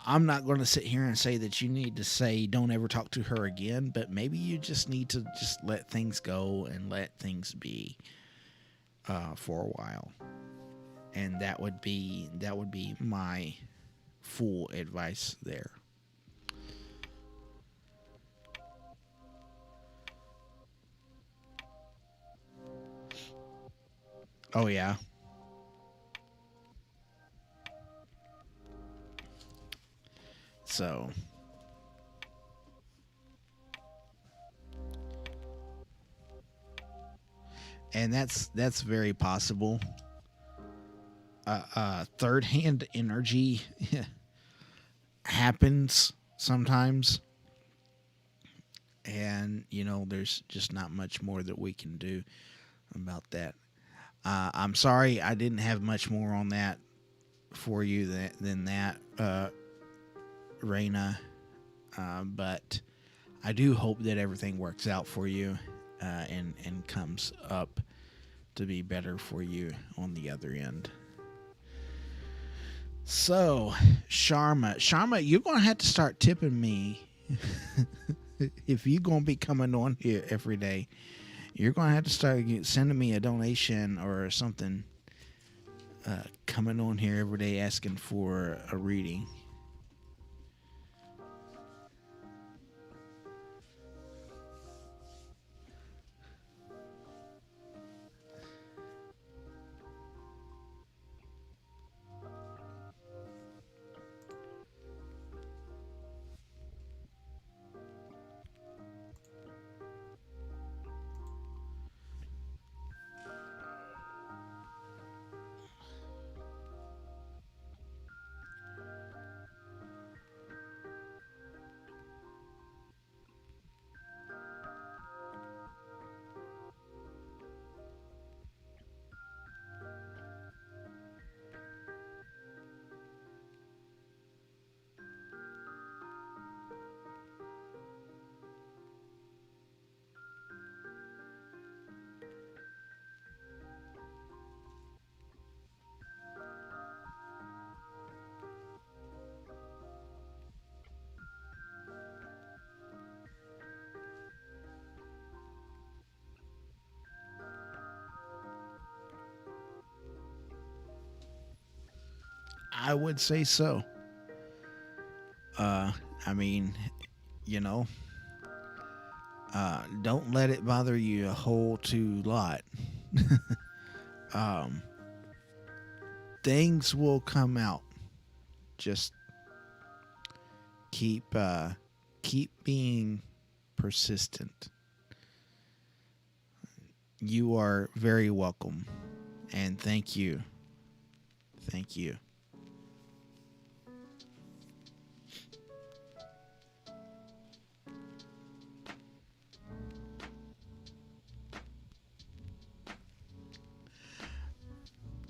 I'm not going to sit here and say that you need to say don't ever talk to her again, but maybe you just need to just let things go and let things be for a while. And that would be my full advice there. Oh yeah. So and that's very possible. Third hand energy happens sometimes, and there's just not much more that we can do about that. I'm sorry I didn't have much more on that for you than that, Raina. But I do hope that everything works out for you, and comes up to be better for you on the other end. So, Sharma, you're gonna have to start tipping me if you're gonna be coming on here every day. You're gonna have to start sending me a donation or something. Coming on here every day asking for a reading. I would say so. I mean, you know, don't let it bother you a whole too lot. um, Things will come out. Just keep being persistent. You are very welcome, and thank you. Thank you.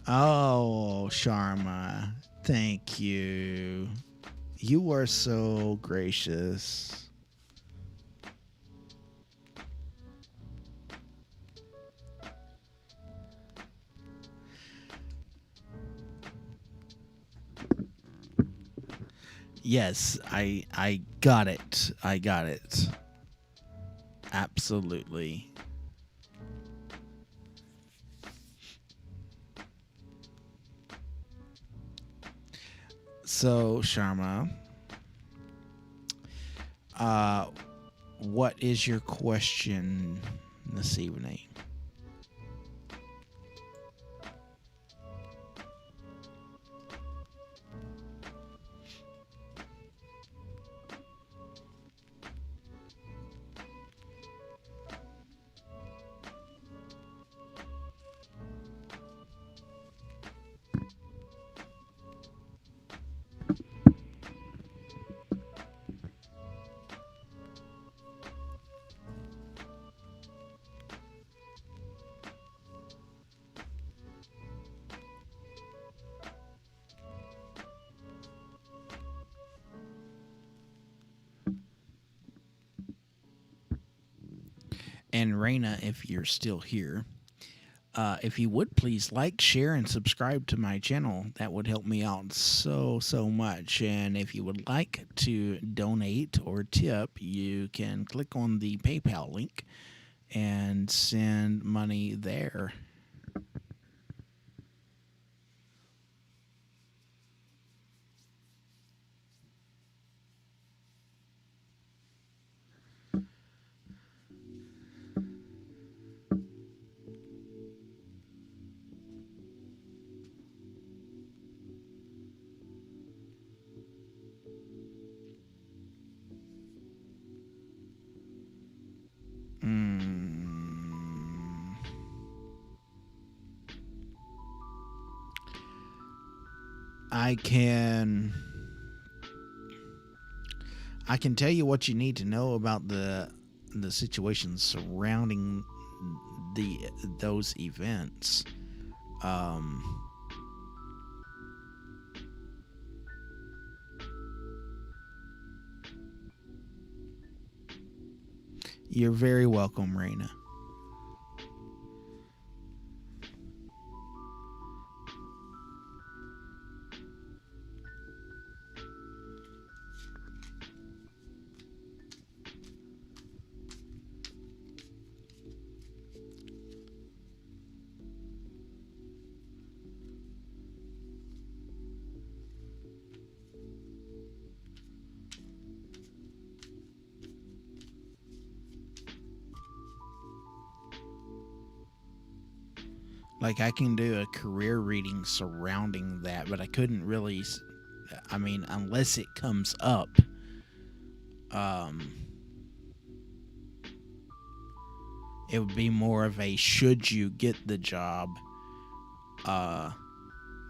Oh, Sharma, thank you. You are so gracious. Yes, I got it. I got it. Absolutely. So, Sharma, uh, what is your question this evening? And Raina, if you're still here, if you would please like, share, and subscribe to my channel, that would help me out so much. And if you would like to donate or tip, you can click on the PayPal link and send money there. Mm. I can tell you what you need to know about the situations surrounding those events. You're very welcome, Raina. Like, I can do a career reading surrounding that, but I couldn't really. I mean, unless it comes up, it would be more of a should you get the job.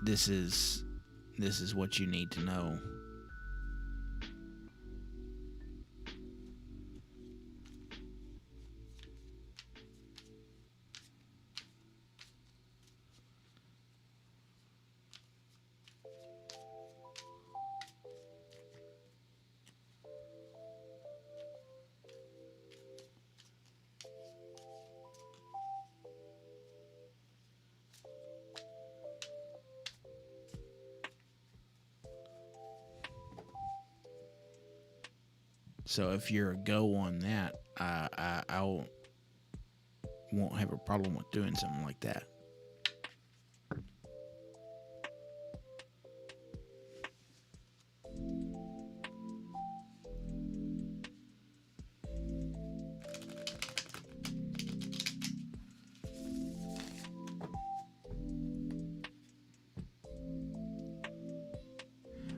This is what you need to know. So if you're a go on that, I won't have a problem with doing something like that.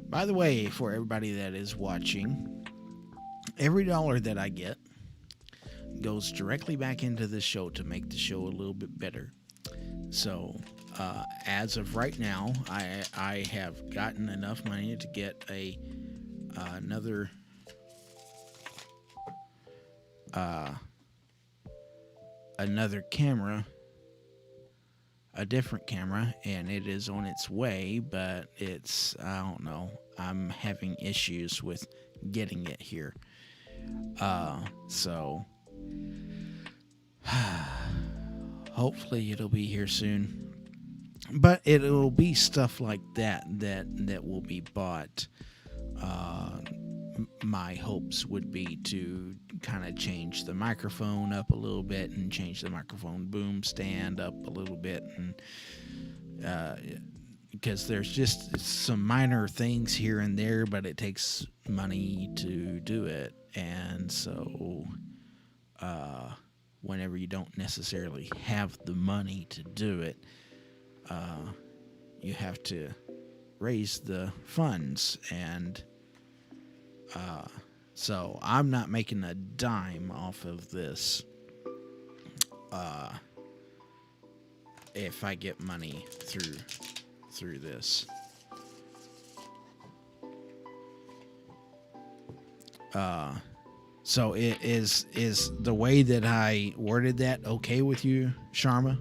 By the way, for everybody that is watching, every dollar that I get goes directly back into the show to make the show a little bit better. So, as of right now, I have gotten enough money to get another camera, a different camera, and it is on its way, but I don't know, I'm having issues with getting it here. So hopefully it'll be here soon. But it'll be stuff like that will be bought. My hopes would be to kind of change the microphone up a little bit and change the microphone boom stand up a little bit, and because there's just some minor things here and there, but it takes money to do it, and so whenever you don't necessarily have the money to do it, you have to raise the funds, and so I'm not making a dime off of this if I get money through this. So is the way that I worded that okay with you, Sharma?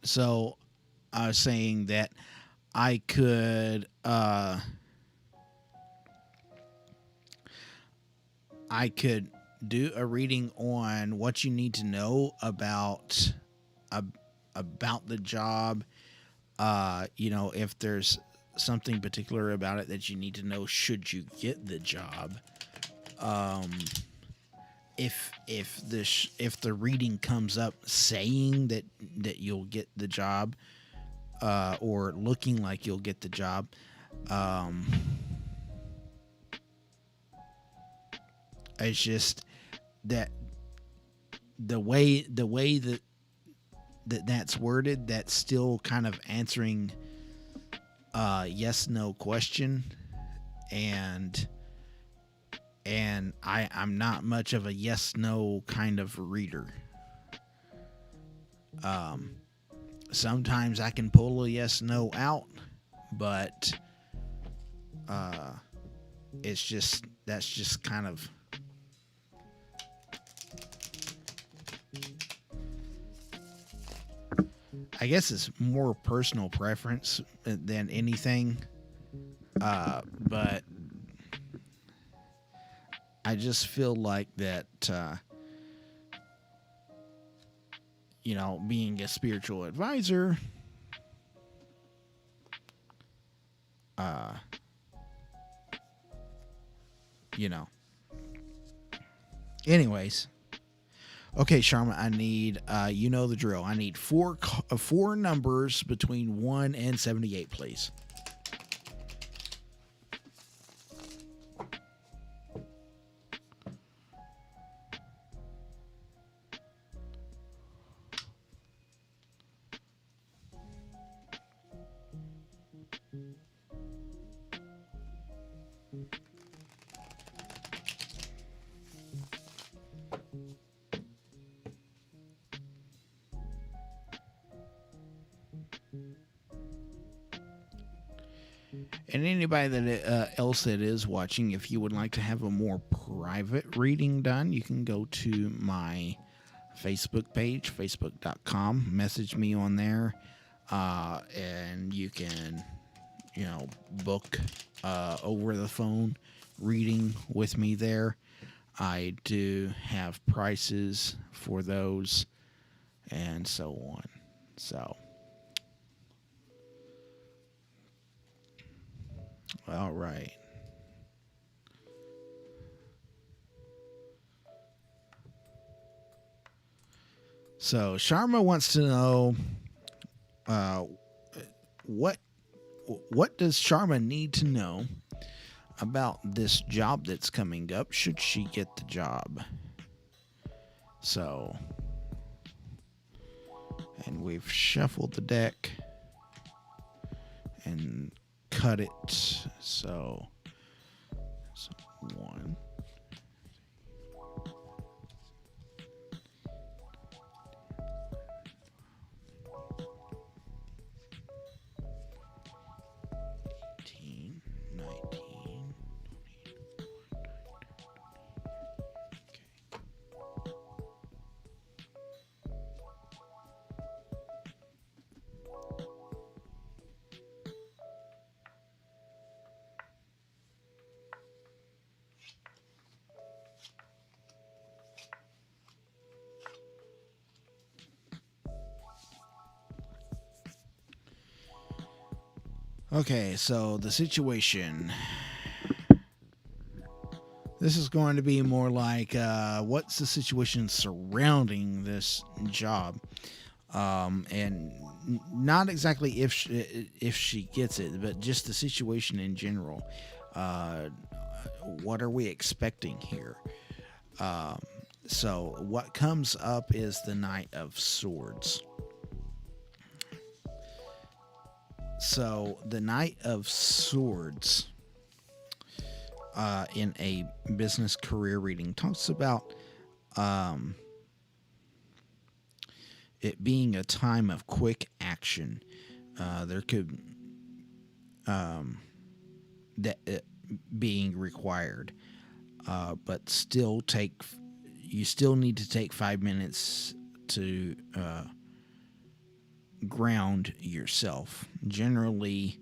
So I was saying that I could do a reading on what you need to know about the job. If there's something particular about it that you need to know should you get the job. If the reading comes up saying that you'll get the job, or looking like you'll get the job, it's just that the way that's worded, that's still kind of answering yes no question, and I'm not much of a yes no kind of reader. Sometimes I can pull a yes no out, but that's just kind of, I guess it's more personal preference than anything. But I just feel like that, being a spiritual advisor, anyways. Okay, Sharma, I need, you know the drill. I need four numbers between 1 and 78, please. And anybody else that is watching, if you would like to have a more private reading done, you can go to my Facebook page, facebook.com, message me on there, and you can, book over the phone reading with me there. I do have prices for those and so on. So, all right. So Sharma wants to know, what does Sharma need to know about this job that's coming up should she get the job? So, and we've shuffled the deck and cut it. So 1. Okay, so the situation. This is going to be more like, what's the situation surrounding this job, and not exactly if she gets it, but just the situation in general. What are we expecting here? So what comes up is the Knight of Swords. So the Knight of Swords, in a business career reading, talks about it being a time of quick action. There could being required, but you still need to take 5 minutes to ground yourself. Generally,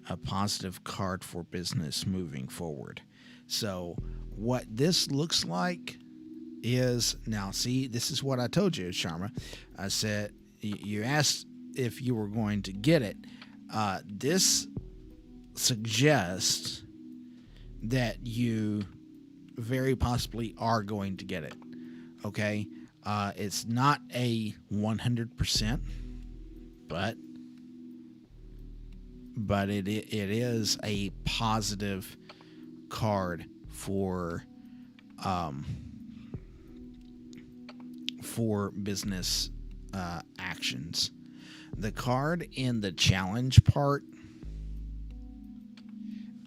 a positive card for business moving forward. So, what this looks like is now, see, this is what I told you, Sharma. I said, you asked if you were going to get it. This suggests that you very possibly are going to get it. Okay? It's not a 100%, but it is a positive card for business actions. The card in the challenge part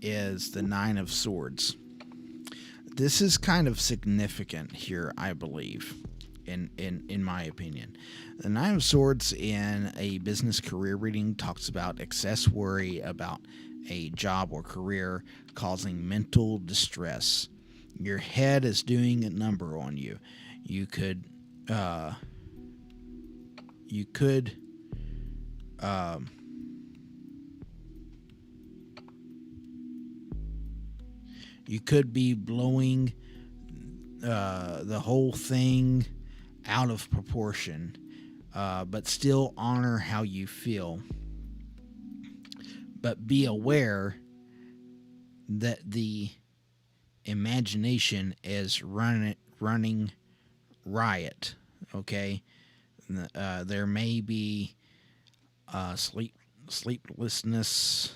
is the Nine of Swords. This is kind of significant here, I believe, in my opinion. The Nine of Swords in a business career reading talks about excess worry about a job or career causing mental distress. Your head is doing a number on you. You could be blowing the whole thing out of proportion, but still honor how you feel. But be aware that the imagination is running riot. Okay, there may be sleeplessness